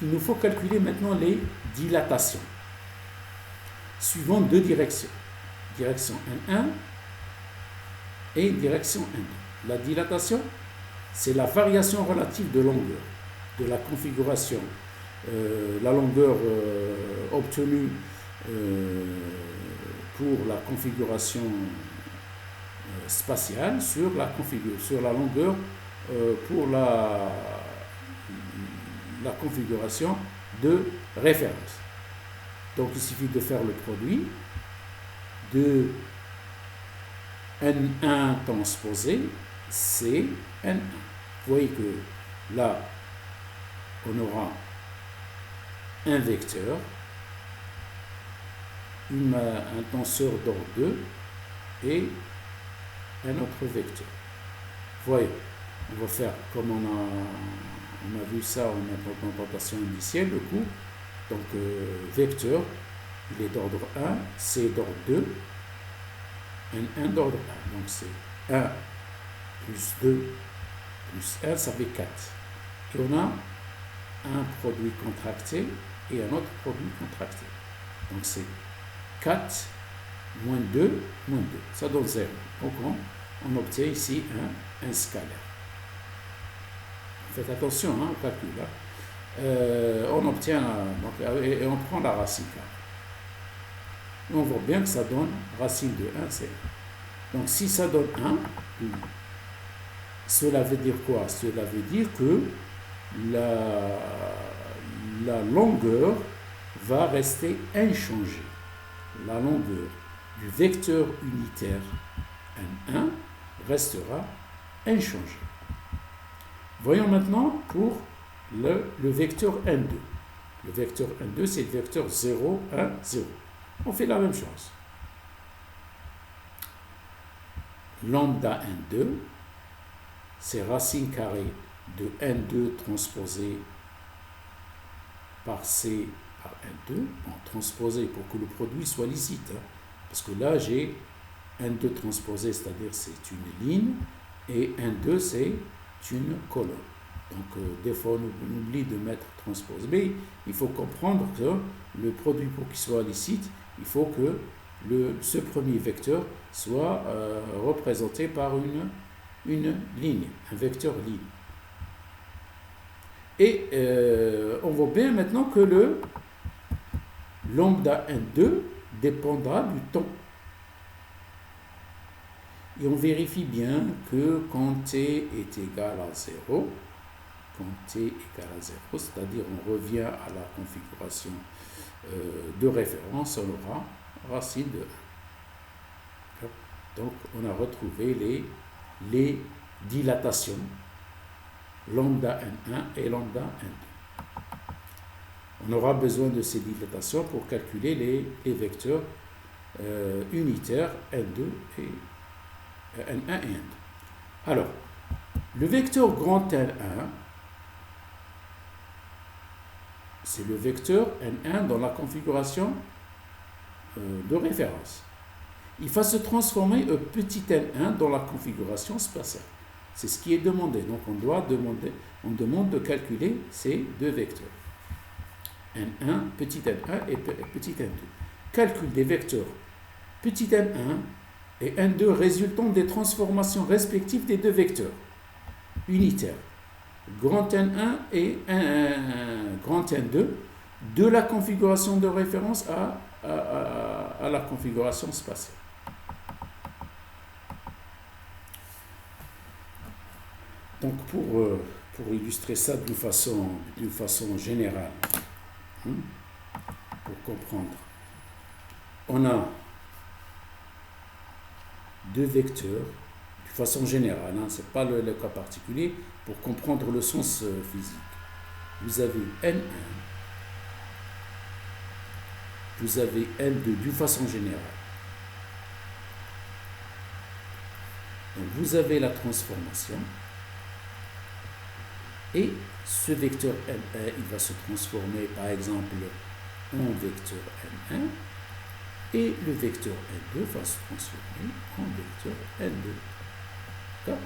Il nous faut calculer maintenant les dilatations, suivant deux directions. Direction N1 et direction N2. La dilatation, c'est la variation relative de longueur de la configuration. La longueur obtenue pour la configuration spatiale sur la longueur pour la configuration de référence. Donc il suffit de faire le produit de N1 transposé C N1. Vous voyez que là, on aura un vecteur, un tenseur d'ordre 2 et un autre vecteur. Vous voyez, on va faire comme on a vu ça en implémentation indicielle, le coup. Donc, vecteur, il est d'ordre 1, C d'ordre 2, N1 d'ordre 1. Donc, c'est 1 plus 2 plus 1, ça fait 4. Et on a un produit contracté et un autre produit contracté. Donc, c'est 4 moins 2 moins 2. Ça donne 0. Donc, on obtient ici un scalaire. Faites attention au calcul. On obtient, et on prend la racine carrée. On voit bien que ça donne racine de 1, c'est 1. Donc si ça donne 1, cela veut dire quoi? Cela veut dire que la longueur va rester inchangée. La longueur du vecteur unitaire N1 restera inchangée. Voyons maintenant pour le vecteur N2. Le vecteur N2, c'est le vecteur 0, 1, 0. On fait la même chose. Lambda N2, c'est racine carrée de N2 transposé par C par N2. Bon, transposé pour que le produit soit licite. Parce que là, j'ai N2 transposé, c'est-à-dire c'est une ligne, et N2, c'est une colonne. Donc, des fois, on oublie de mettre transposé. Mais il faut comprendre que le produit, pour qu'il soit licite, il faut que ce premier vecteur soit représenté par une ligne, un vecteur ligne. Et on voit bien maintenant que le lambda N2 dépendra du temps. Et on vérifie bien que quand t est égal à 0, c'est-à-dire on revient à la configuration de référence, on aura racine de 1. Donc on a retrouvé les dilatations lambda N1 et lambda N2. On aura besoin de ces dilatations pour calculer les vecteurs unitaires N2 et N1 et N2. Alors, Le vecteur grand N1, c'est le vecteur N1 dans la configuration de référence. Il va se transformer en petit n1 dans la configuration spatiale. C'est ce qui est demandé. Donc on demande de calculer ces deux vecteurs. n1, petit n1 et petit n2. Calcul des vecteurs petit n1 et n2 résultant des transformations respectives des deux vecteurs unitaires, grand N1 et grand N2, de la configuration de référence à la configuration spatiale. Donc pour illustrer ça d'une façon générale, pour comprendre, on a deux vecteurs de façon générale, ce n'est pas le cas particulier, pour comprendre le sens physique. Vous avez N1, vous avez N2 d'une façon générale. Donc vous avez la transformation et ce vecteur N1 il va se transformer par exemple en vecteur N1 et le vecteur N2 va se transformer en vecteur N2. D'accord ?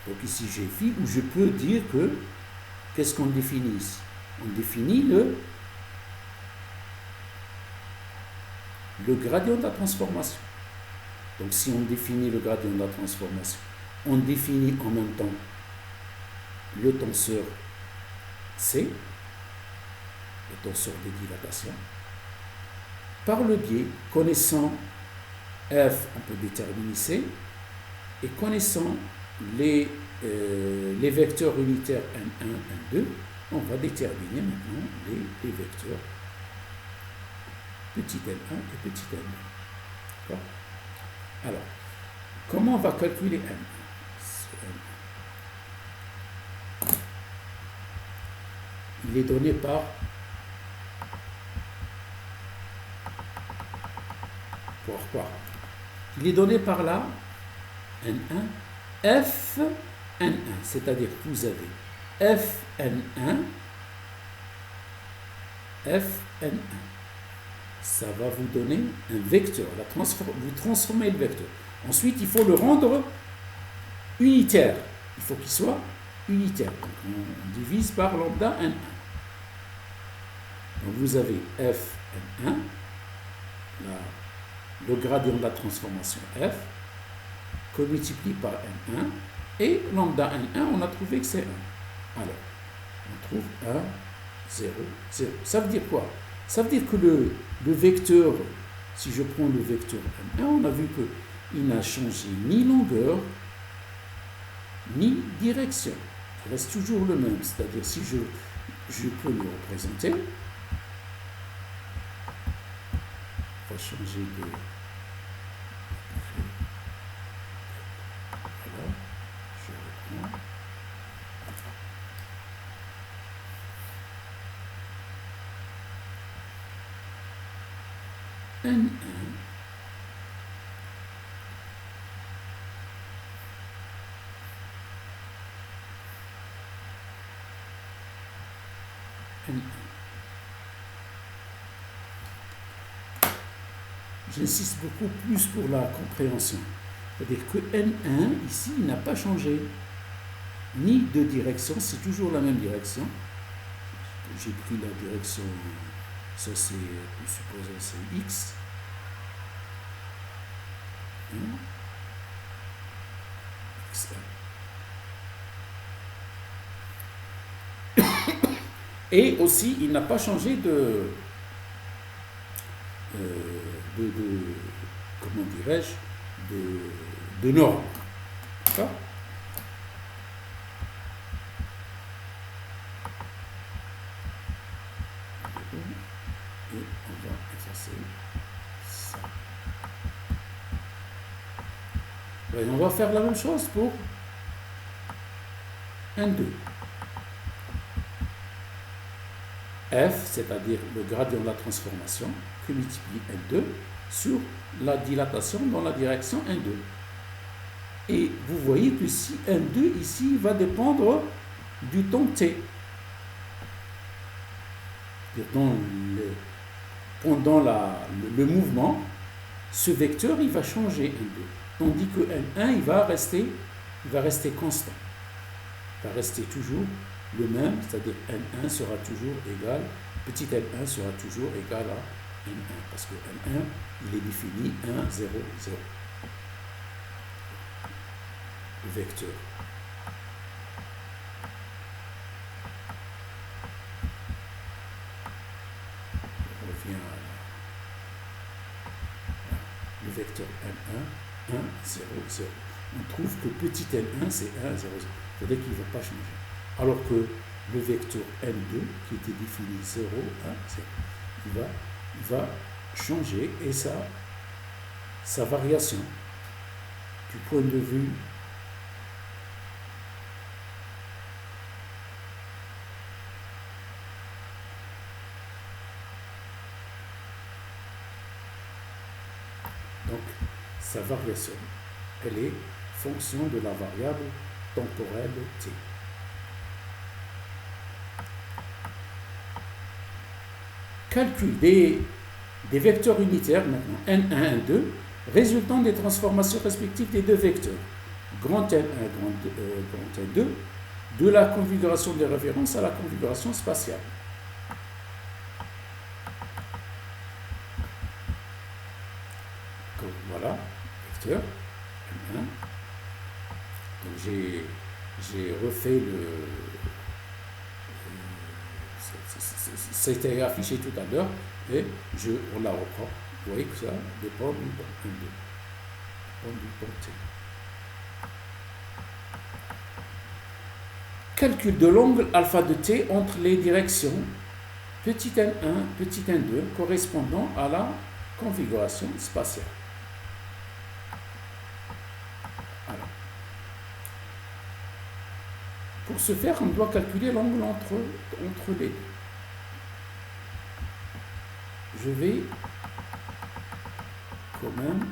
Donc ici j'ai phi où je peux dire que qu'est-ce qu'on définit ici ? On définit le gradient de la transformation. Donc si on définit le gradient de la transformation, on définit en même temps le tenseur C, le tenseur des dilatations. Par le biais, connaissant F, on peut déterminer C, et connaissant les vecteurs unitaires N1, N2, on va déterminer maintenant les vecteurs petit n1 et petit n2. D'accord ? Alors, comment on va calculer n1 ? Il est donné par pourquoi ? Il est donné par là N1 F N1, c'est-à-dire que vous avez F N1 F N1. Ça va vous donner un vecteur. Vous transformez le vecteur. Ensuite, il faut le rendre unitaire. Il faut qu'il soit unitaire. Donc, on divise par lambda N1. Donc, vous avez F N1, le gradient de la transformation F, qu'on multiplie par N1, et lambda N1, on a trouvé que c'est 1. Alors, on trouve 1, 0, 0. Ça veut dire quoi ? Ça veut dire que le vecteur, si je prends le vecteur N1, on a vu qu'il n'a changé ni longueur, ni direction. Il reste toujours le même. C'est-à-dire, si je peux le représenter, on va changer de... Voilà, je reprends. N1 N1. J'insiste beaucoup plus pour la compréhension. C'est-à-dire que N1, ici, il n'a pas changé. Ni de direction, c'est toujours la même direction. J'ai pris la direction... Ça, c'est, supposons, c'est X. Et aussi, il n'a pas changé comment dirais-je, de norme. D'accord ? Et on va effacer ça. Et on va faire la même chose pour N2. F, c'est-à-dire le gradient de la transformation, que multiplie N2 sur la dilatation dans la direction N2. Et vous voyez que si N2 ici va dépendre du temps t. Pendant le mouvement, ce vecteur il va changer N2. Tandis que N1 il va rester constant. Il va rester toujours le même, c'est-à-dire N1 sera toujours égal, petit N1 sera toujours égal à N1, parce que N1 il est défini 1, 0, 0. Le vecteur. On revient à le vecteur N1, 1, 0, 0. On trouve que petit N1 c'est 1, 0, 0. C'est-à-dire qu'il ne va pas changer. Alors que le vecteur N2, qui était défini 0, 1, 0, il va changer, et sa variation du point de vue donc sa variation, elle est fonction de la variable temporelle t. Calcul des vecteurs unitaires, maintenant, N1, N2, résultant des transformations respectives des deux vecteurs, grand N1, grand N2, de la configuration de référence à la configuration spatiale. Donc, voilà, vecteur N1. Donc j'ai refait c'était affiché tout à l'heure, et on la reprend. Vous voyez que ça dépend du temps N2. Dépend du temps T. Calcul de l'angle alpha de t entre les directions petit n1, petit n2 correspondant à la configuration spatiale. Alors, pour ce faire, on doit calculer l'angle entre les deux. Je vais quand même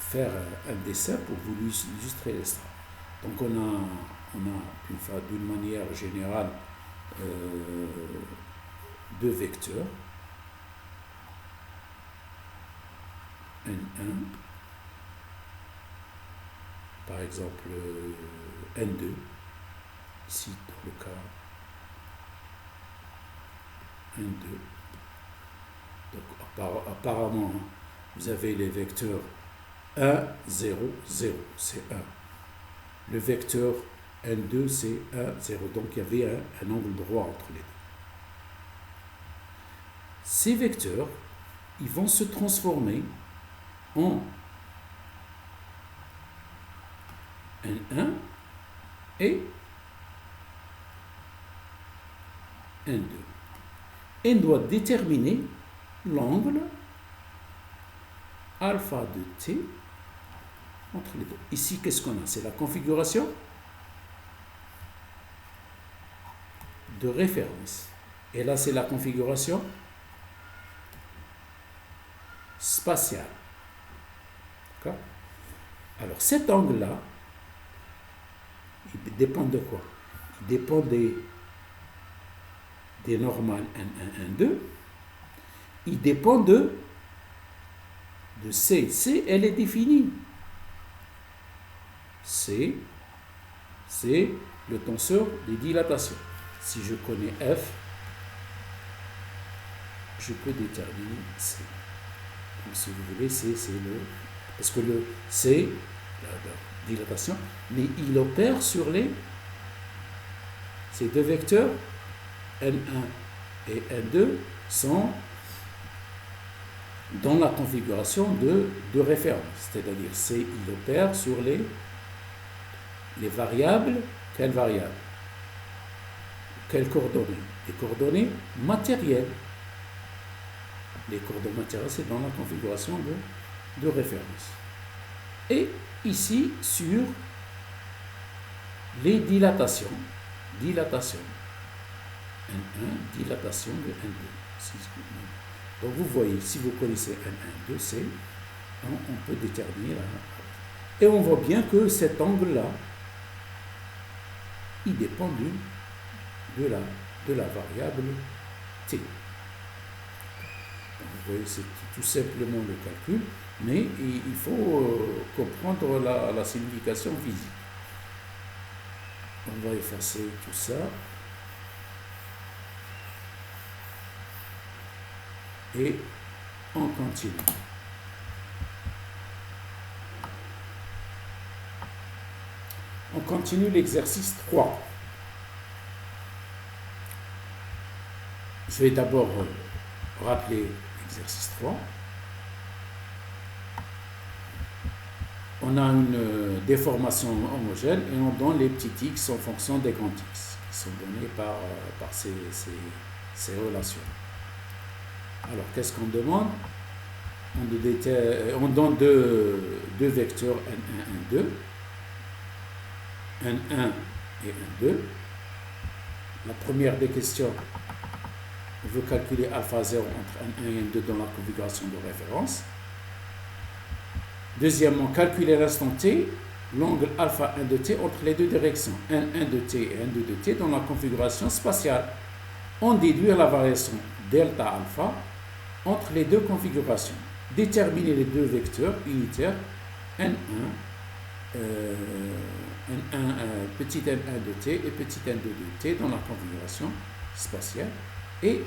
faire un dessin pour vous illustrer ça. Donc on a d'une manière générale deux vecteurs, N1, par exemple N2, ici dans le cas N2. Donc apparemment, vous avez les vecteurs 1, 0, 0, c'est 1. Le vecteur N2, c'est 1, 0. Donc il y avait un angle droit entre les deux. Ces vecteurs, ils vont se transformer en N1 et N2. Et on doit déterminer l'angle alpha de t entre les deux. Ici, qu'est-ce qu'on a? C'est la configuration de référence. Et là, c'est la configuration spatiale. D'accord? Alors, cet angle-là, il dépend de quoi? Il dépend des normales N1, N2. Il dépend de C. C, elle est définie. C, c'est le tenseur des dilatations. Si je connais F, je peux déterminer C. Donc, si vous voulez, C, c'est le... Parce que le C, la dilatation, mais il opère sur ces deux vecteurs, N1 et N2, sont dans la configuration de référence. C'est-à-dire, C, il opère sur les variables. Quelles variables? Quelles coordonnées? Les coordonnées matérielles. Les coordonnées matérielles, c'est dans la configuration de référence. Et ici, sur les dilatations. Dilatation. N1, dilatation de N2. Donc vous voyez, si vous connaissez N1, 2, C, on peut déterminer là. Et on voit bien que cet angle-là, il dépend de la variable t. Donc, vous voyez, c'est tout simplement le calcul, mais il faut comprendre la signification physique. On va effacer tout ça. Et on continue. On continue l'exercice 3. Je vais d'abord rappeler l'exercice 3. On a une déformation homogène et on donne les petits x en fonction des grands x qui sont donnés par ces relations. Alors, qu'est-ce qu'on demande? On donne deux vecteurs n1, n2. n1 et n2. La première des questions, on veut calculer alpha 0 entre n1 et n2 dans la configuration de référence. Deuxièmement, calculer l'instant t, l'angle alpha 1 de t entre les deux directions, n1 de t et n2 de t dans la configuration spatiale. On déduit la variation delta alpha entre les deux configurations. Déterminer les deux vecteurs unitaires n1, petit n1 de t et petit n2 de t dans la configuration spatiale. Et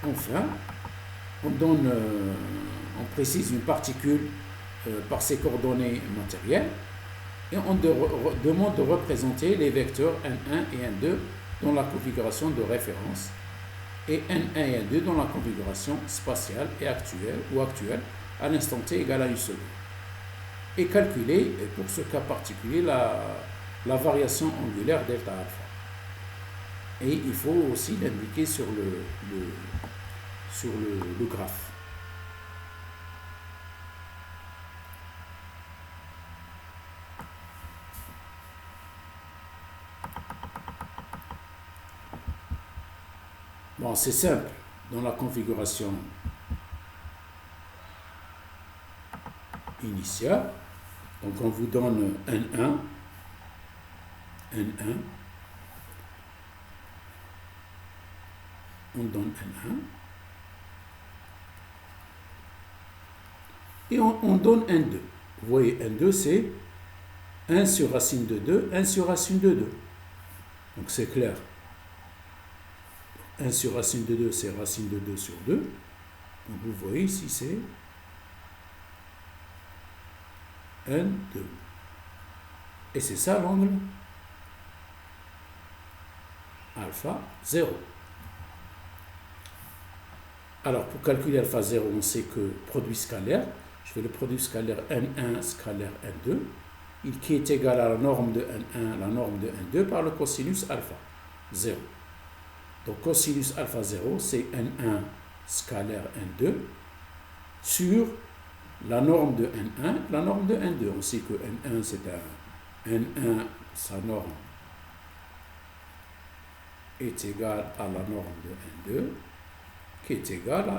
enfin, on précise une particule par ses coordonnées matérielles et on demande de représenter les vecteurs n1 et n2 dans la configuration de référence et n1 et n2 dans la configuration spatiale et actuelle à l'instant t égale à 1 seconde. Et calculer, pour ce cas particulier, la variation angulaire delta alpha. Et il faut aussi l'indiquer sur le graphe. Bon, c'est simple. Dans la configuration initiale, donc on vous donne N1, on donne N1, et on donne N2. Vous voyez, N2, c'est 1 sur racine de 2, 1 sur racine de 2. Donc c'est clair. 1 sur racine de 2, c'est racine de 2 sur 2. Donc vous voyez ici, c'est N2. Et c'est ça l'angle alpha 0. Alors pour calculer alpha 0, on sait que produit scalaire, je fais le produit scalaire N1 scalaire N2, qui est égal à la norme de N1, la norme de N2 par le cosinus alpha 0. Donc cosinus alpha 0, c'est N1 scalaire N2 sur la norme de N1, la norme de N2. On sait que N1, c'est un N1, sa norme est égale à la norme de N2, qui est égale à 1.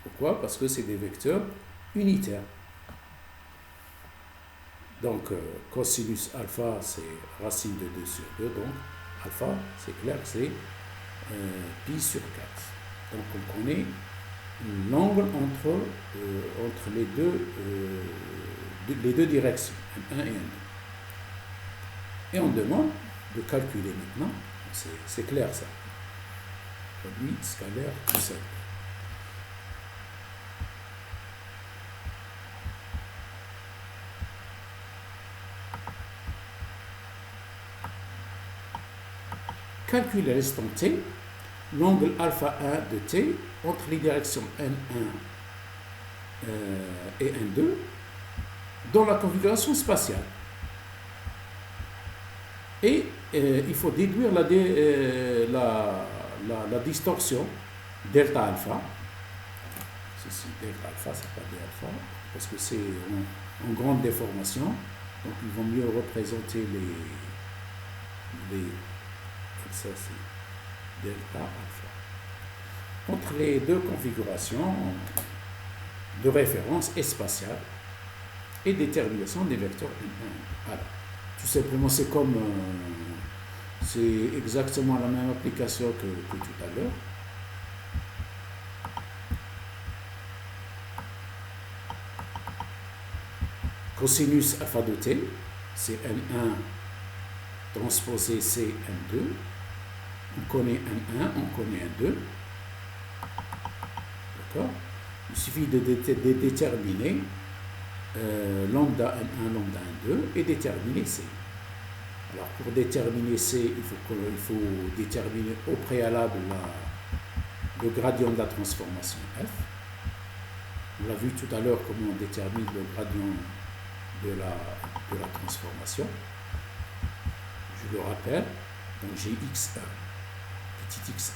Pourquoi? Parce que c'est des vecteurs unitaires. Donc, cosinus alpha, c'est racine de 2 sur 2. Donc, alpha, c'est clair que c'est pi sur 4. Donc, on connaît l'angle entre les deux directions, N1 et N2. Et on demande de calculer maintenant, c'est clair ça, produit scalaire tout seul. Calculer l'instant t, l'angle alpha 1 de t entre les directions N1 et N2 dans la configuration spatiale. Et il faut déduire la distorsion delta alpha. Ceci, delta alpha, c'est pas d alpha, parce que c'est en grande déformation. Donc il vaut mieux représenter les comme ça, c'est delta alpha. Entre les deux configurations de référence et spatiale. et détermination des vecteurs N1. Voilà. Tout simplement, c'est comme... c'est exactement la même application que tout à l'heure. Cosinus alpha de t, c'est N1 transposé C N2. On connaît N1, on connaît N2. D'accord? Il suffit de déterminer lambda N1, lambda N2 et déterminer C. Alors pour déterminer C, il faut déterminer au préalable le gradient de la transformation F. On l'a vu tout à l'heure comment on détermine le gradient de la transformation. Je le rappelle, donc j'ai x1, petit x1.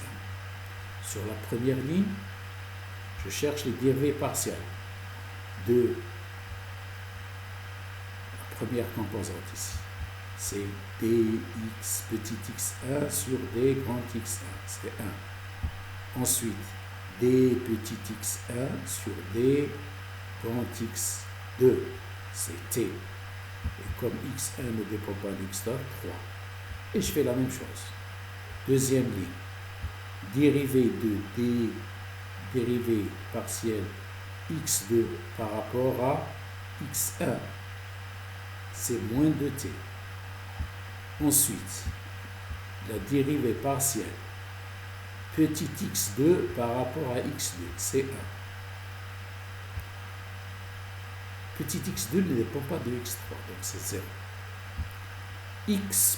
Sur la première ligne, je cherche les dérivées partielles de la première composante ici. C'est dx petit x1 sur d grand x1, c'est 1. Ensuite, d petit x1 sur d grand x2, c'est t. Et comme x1 ne dépend pas d'x2, 3. Et je fais la même chose. Deuxième ligne, dérivée de d, dérivée partielle x2 par rapport à x1, c'est moins 2t. Ensuite, la dérivée partielle petit x2 par rapport à x2, c'est 1. Petit x2 ne dépend pas de x3, donc c'est 0.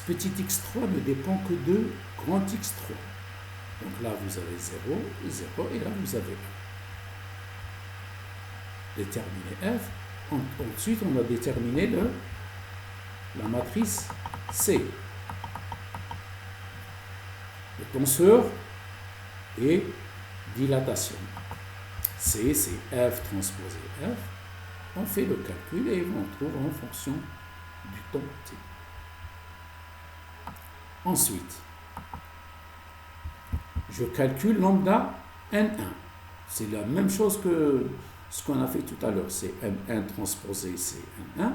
Petit x3 ne dépend que de grand x3. Donc là, vous avez 0, 0, et là, vous avez 1. Déterminer f. Ensuite, on a déterminé la matrice C. Le tenseur et dilatation. C, c'est f transposé f. On fait le calcul et on trouve en fonction du temps t. Ensuite, je calcule lambda N1. C'est la même chose que ce qu'on a fait tout à l'heure. C'est M1 transposé C N1.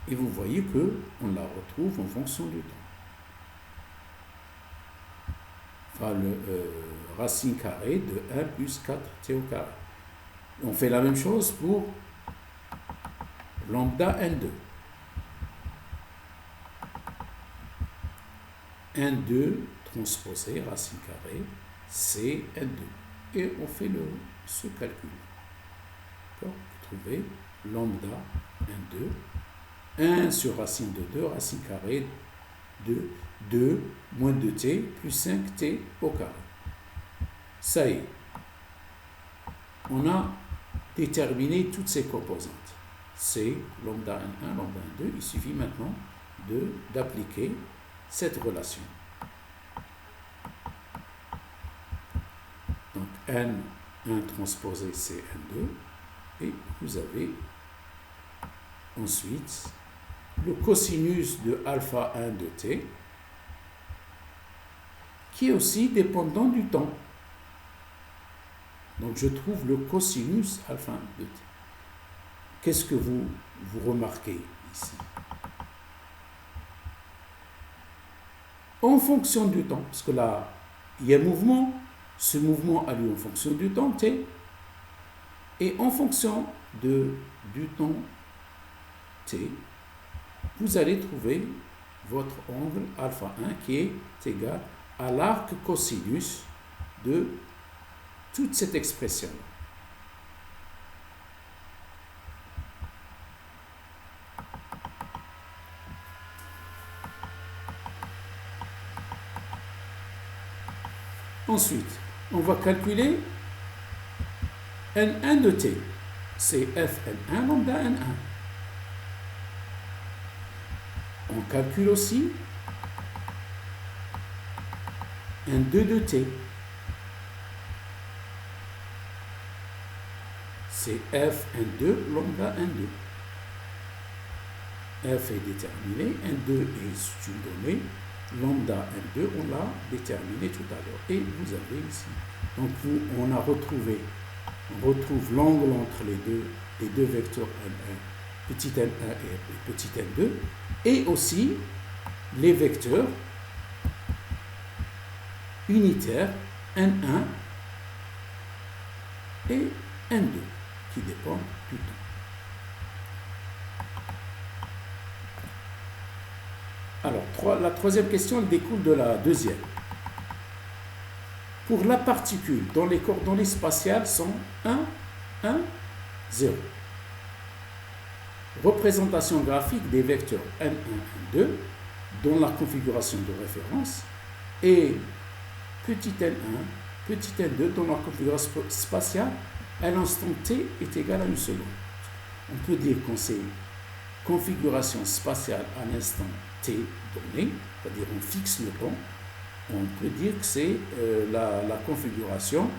Et vous voyez qu'on la retrouve en fonction du temps. Enfin, racine carrée de 1 plus 4t au carré. On fait la même chose pour lambda N2. N2 transposé, racine carrée, C N2. Et on fait ce calcul. D'accord? Vous trouvez lambda N2, 1 sur racine de 2, racine carrée de 2 moins 2t plus 5t au carré. Ça y est. On a déterminé toutes ces composantes. C'est lambda N1, lambda N2. Il suffit maintenant d'appliquer cette relation. Donc N1 transposé c'est N2 et vous avez ensuite le cosinus de alpha 1 de t qui est aussi dépendant du temps. Donc je trouve le cosinus alpha 1 de t. Qu'est-ce que vous remarquez ici? En fonction du temps, parce que là, il y a un mouvement, ce mouvement a lieu en fonction du temps t, et en fonction du temps t, vous allez trouver votre angle alpha 1 qui est égal à l'arc cosinus de toute cette expression. Ensuite, on va calculer N1 de t. C'est Fn1 lambda N1. On calcule aussi N2 de t. C'est Fn2 lambda N2. F est déterminé, N2 est une donnée, lambda N2, on l'a déterminé tout à l'heure. Et vous avez ici. Donc on retrouve l'angle entre les deux les deux vecteurs n1, petit n1 et petit n2, et aussi les vecteurs unitaires n1 et n2 qui dépendent du temps. Alors, la troisième question elle découle de la deuxième. Pour la particule dont les coordonnées spatiales sont 1, 1, 0. Représentation graphique des vecteurs n1, n2 dont la configuration de référence et petit n1, petit n2 dont la configuration spatiale à l'instant t est égale à 1 seconde. On peut dire qu'on sait configuration spatiale à l'instant t donné, c'est-à-dire on fixe le temps. On peut dire que c'est la configuration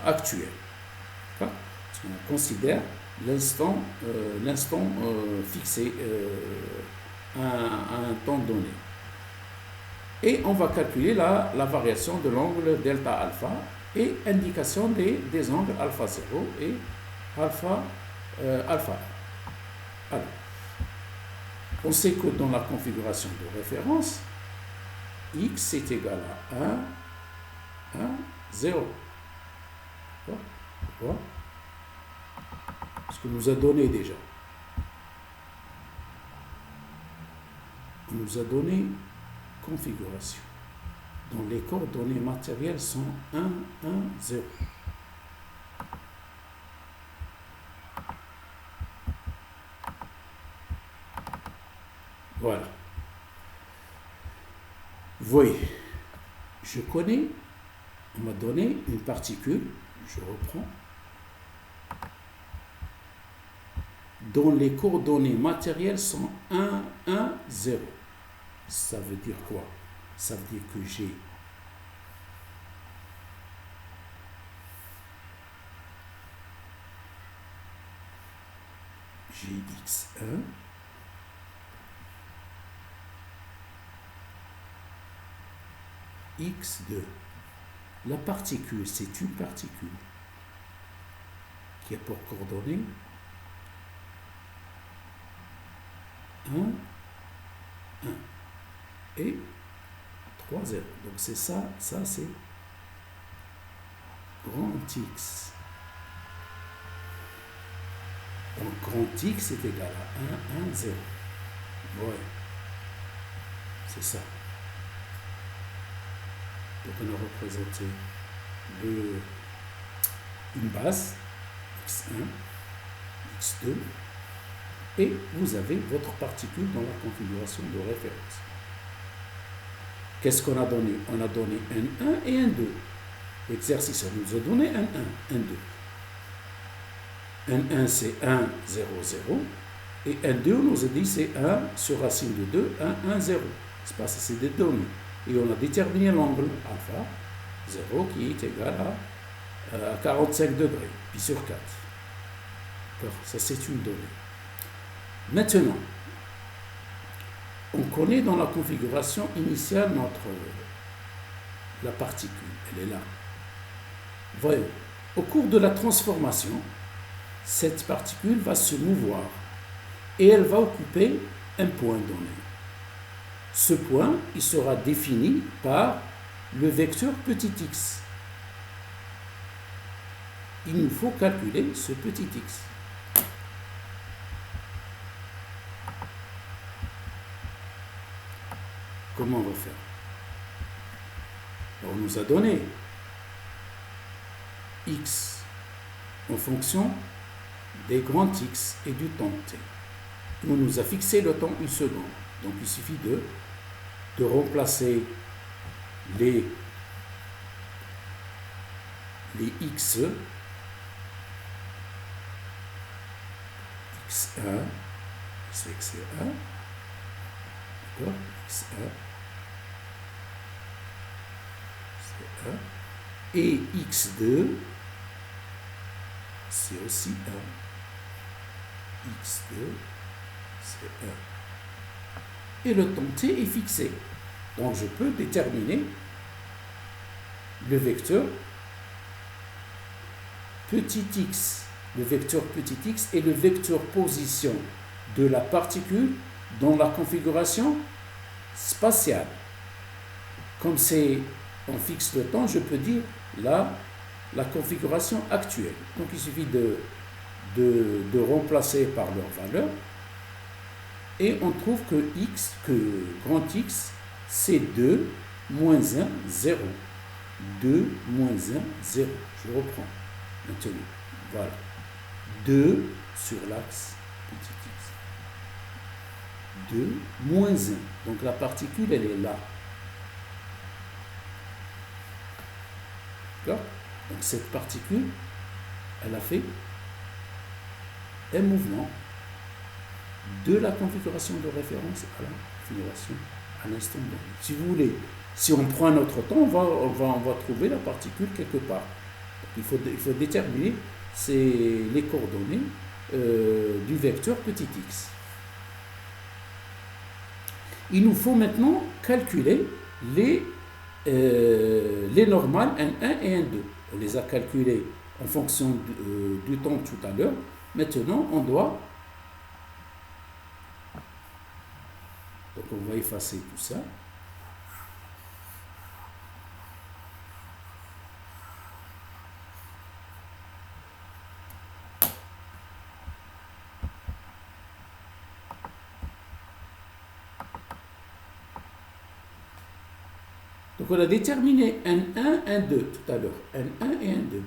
actuelle. Parce qu'on considère l'instant fixé à un temps donné. Et on va calculer la variation de l'angle delta alpha et indication des angles alpha 0 et alpha. Alors, on sait que dans la configuration de référence, x est égal à 1, 1, 0. Pourquoi? Ce que nous a donné déjà. On nous a donné configuration dont les coordonnées matérielles sont 1, 1, 0. Voilà. Vous voyez, je connais, on m'a donné une particule, je reprends, dont les coordonnées matérielles sont 1, 1, 0. Ça veut dire quoi? Ça veut dire que j'ai x1 x2. La particule, c'est une particule qui a pour coordonnées 1, 1 et 3, 0. Donc c'est ça c'est grand X. Donc grand X est égal à 1, 1, 0. Voilà. C'est ça. Donc on a représenté une base, x1, x2, et vous avez votre particule dans la configuration de référence. Qu'est-ce qu'on a donné? On a donné N1 et N2. L'exercice, on nous a donné N1, N2. N1 c'est 1, 0, 0, et N2 on nous a dit c'est 1 sur racine de 2, 1, 1, 0. C'est pas ça, c'est des données. Et on a déterminé l'angle alpha 0 qui est égal à 45 degrés, pi sur 4. Ça c'est une donnée. Maintenant, on connaît dans la configuration initiale la particule, elle est là. Voyons, au cours de la transformation, cette particule va se mouvoir et elle va occuper un point donné. Ce point, il sera défini par le vecteur petit x. Il nous faut calculer ce petit x. Comment on va faire? On nous a donné x en fonction des grands x et du temps t. On nous a fixé le temps 1 seconde. Donc il suffit de remplacer les x, x1, c'est x1, d'accord, x1, c'est 1, et x2, c'est aussi 1, x2, c'est 1. Et le temps t est fixé. Donc je peux déterminer le vecteur petit x le vecteur petit x est le vecteur position de la particule dans la configuration spatiale. Comme on fixe le temps, je peux dire la configuration actuelle. Donc il suffit de remplacer par leur valeur et on trouve que grand X, c'est 2 moins 1, 0. 2 moins 1, 0. Je reprends maintenant. Voilà. 2 sur l'axe petit x. 2 moins 1. Donc la particule, elle est là. D'accord? Donc cette particule, elle a fait un mouvement de la configuration de référence à la configuration à l'instant donné. Si vous voulez, si on prend notre temps, on va trouver la particule quelque part. Donc il faut déterminer les coordonnées du vecteur petit x. Il nous faut maintenant calculer les normales N1 et N2. On les a calculées en fonction du temps tout à l'heure. Maintenant, on doit... Donc on va effacer tout ça. Donc on a déterminé N1, N2 tout à l'heure. N1 et N2.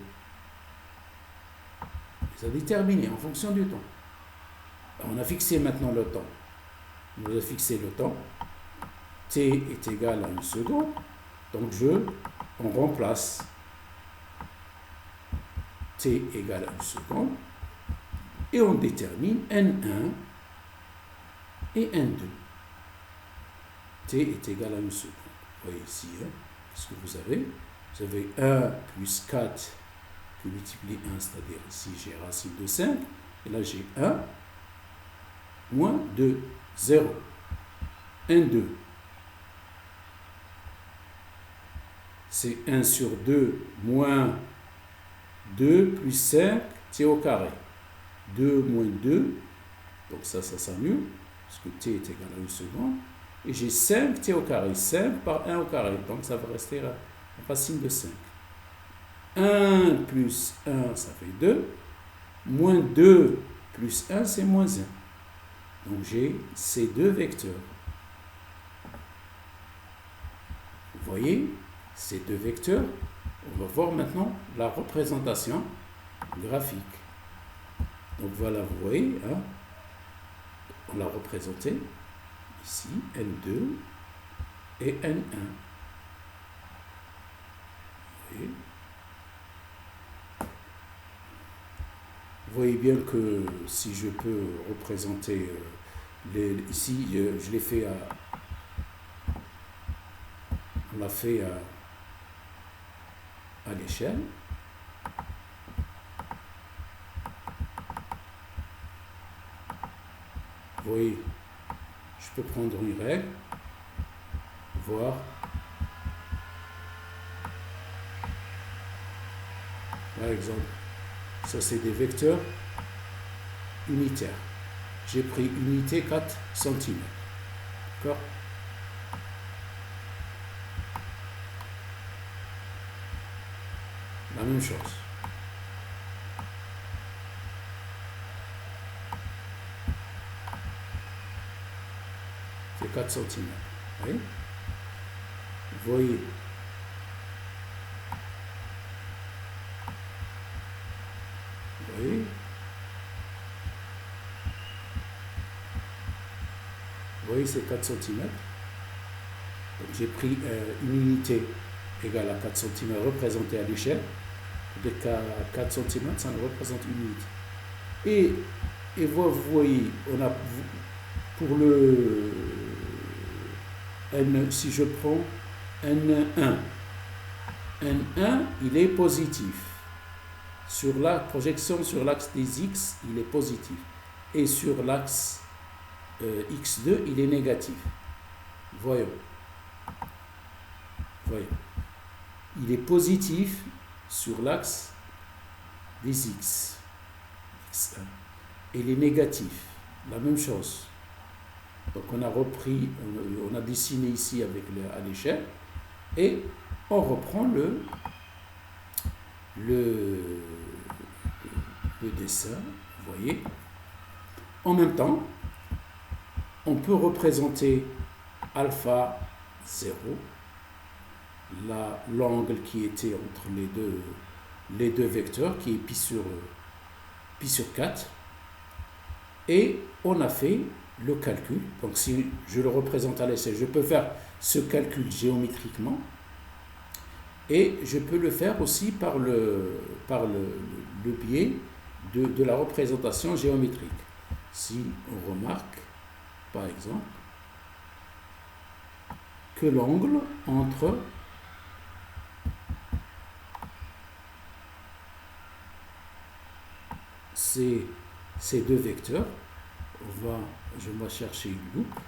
On les a déterminés en fonction du temps. On a fixé maintenant le temps. On a fixé le temps. T est égal à 1 seconde. Donc on remplace T égale à 1 seconde. Et on détermine N1 et N2. T est égal à 1 seconde. Vous voyez ici, ce que vous avez. Vous avez 1 plus 4 qui multiplie 1, c'est-à-dire ici j'ai racine de 5. Et là j'ai 1 moins 2, 0. N2. C'est 1 sur 2 moins 2 plus 5 t au carré. 2 moins 2, donc ça s'annule, parce que t est égal à 1 seconde. Et j'ai 5 t au carré, 5 par 1 au carré, donc ça va rester la racine de 5. 1 plus 1, ça fait 2. Moins 2 plus 1, c'est moins 1. Donc j'ai ces deux vecteurs. Vous voyez, ces deux vecteurs, on va voir maintenant la représentation graphique. Donc voilà, vous voyez, on l'a représenté ici, N2 et N1. Vous voyez, vous voyez bien que si je peux représenter ici, je l'ai fait on l'a fait à l'échelle. Vous voyez, je peux prendre une règle, voir. Par exemple, ça c'est des vecteurs unitaires. J'ai pris unité 4 cm. D'accord? La même chose. C'est 4 cm. Oui? Vous voyez. Vous voyez? Vous voyez, c'est 4 cm. Donc j'ai pris une unité égale à 4 cm représentée à l'échelle. De 4 cm, ça nous représente une unité. Et vous voyez, on a pour le N, si je prends N1, il est positif. Sur la projection sur l'axe des X, il est positif. Et sur l'axe X2, il est négatif. Voyons. Il est positif sur l'axe des X. X1. Et les négatifs, la même chose. Donc on a repris, on a dessiné ici à l'échelle et on reprend le dessin, vous voyez. En même temps, on peut représenter alpha 0, l'angle qui était entre les deux vecteurs, qui est pi sur 4. Et on a fait le calcul. Donc si je le représente à l'échelle, je peux faire ce calcul géométriquement. Et je peux le faire aussi par le biais de la représentation géométrique. Si on remarque, par exemple, que l'angle entre ces deux vecteurs, je vais chercher une loupe.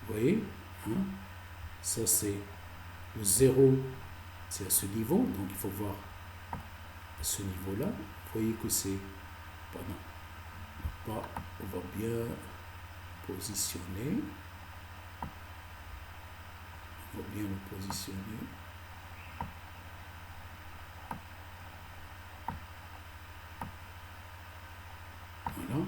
Vous voyez, hein? Ça c'est le 0, c'est à ce niveau, donc il faut voir à ce niveau-là. Vous voyez que c'est, pardon, on va bien positionner. On va bien le positionner. Voilà.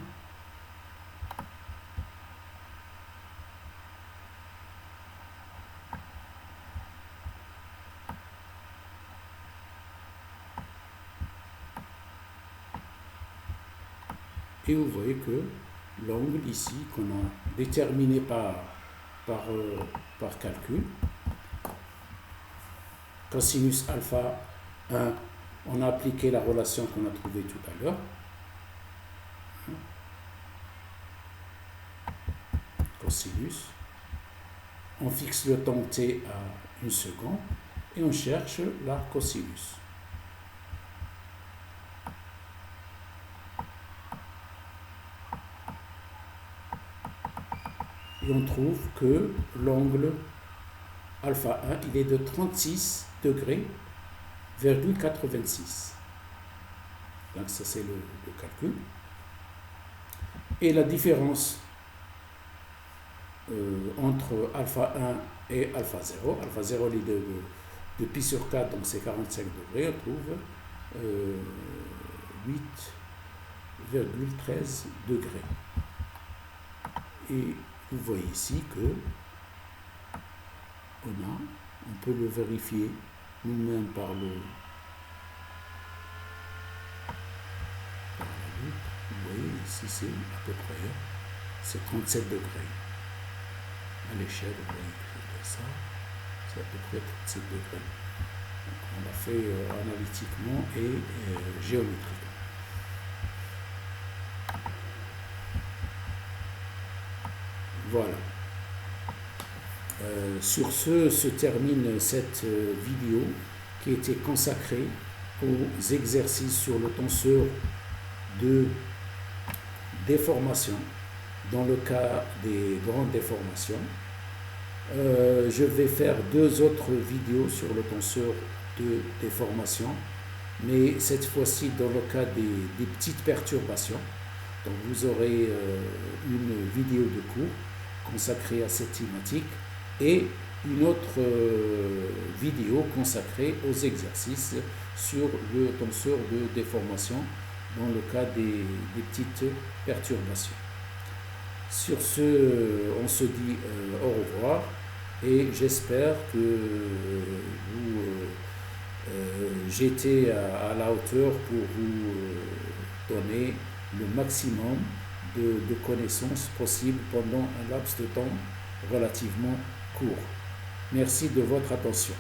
Et vous voyez que l'angle ici qu'on a déterminé par calcul, cosinus alpha 1, on a appliqué la relation qu'on a trouvée tout à l'heure. Cosinus. On fixe le temps t à 1 seconde et on cherche la cosinus. Et on trouve que l'angle alpha 1, il est de 36 degrés, virgule 86. Donc ça c'est le calcul. Et la différence entre alpha 1 et alpha 0, alpha 0 il est de pi sur 4, donc c'est 45 degrés, on trouve 8,13 degrés. Et vous voyez ici que on peut le vérifier nous-mêmes par la loupe. Vous voyez ici c'est à peu près, c'est 37 degrés. À l'échelle, vous voyez que ça, c'est à peu près 37 degrés. Donc on l'a fait analytiquement et géométriquement. Voilà. Sur ce se termine cette vidéo qui était consacrée aux exercices sur le tenseur de déformation dans le cas des grandes déformations. Je vais faire 2 autres vidéos sur le tenseur de déformation, mais cette fois-ci dans le cas des petites perturbations. Donc vous aurez une vidéo de cours consacrée à cette thématique et une autre vidéo consacrée aux exercices sur le tenseur de déformation dans le cas des petites perturbations. Sur ce, on se dit au revoir et j'espère que j'étais à la hauteur pour vous donner le maximum de connaissances possibles pendant un laps de temps relativement court. Merci de votre attention.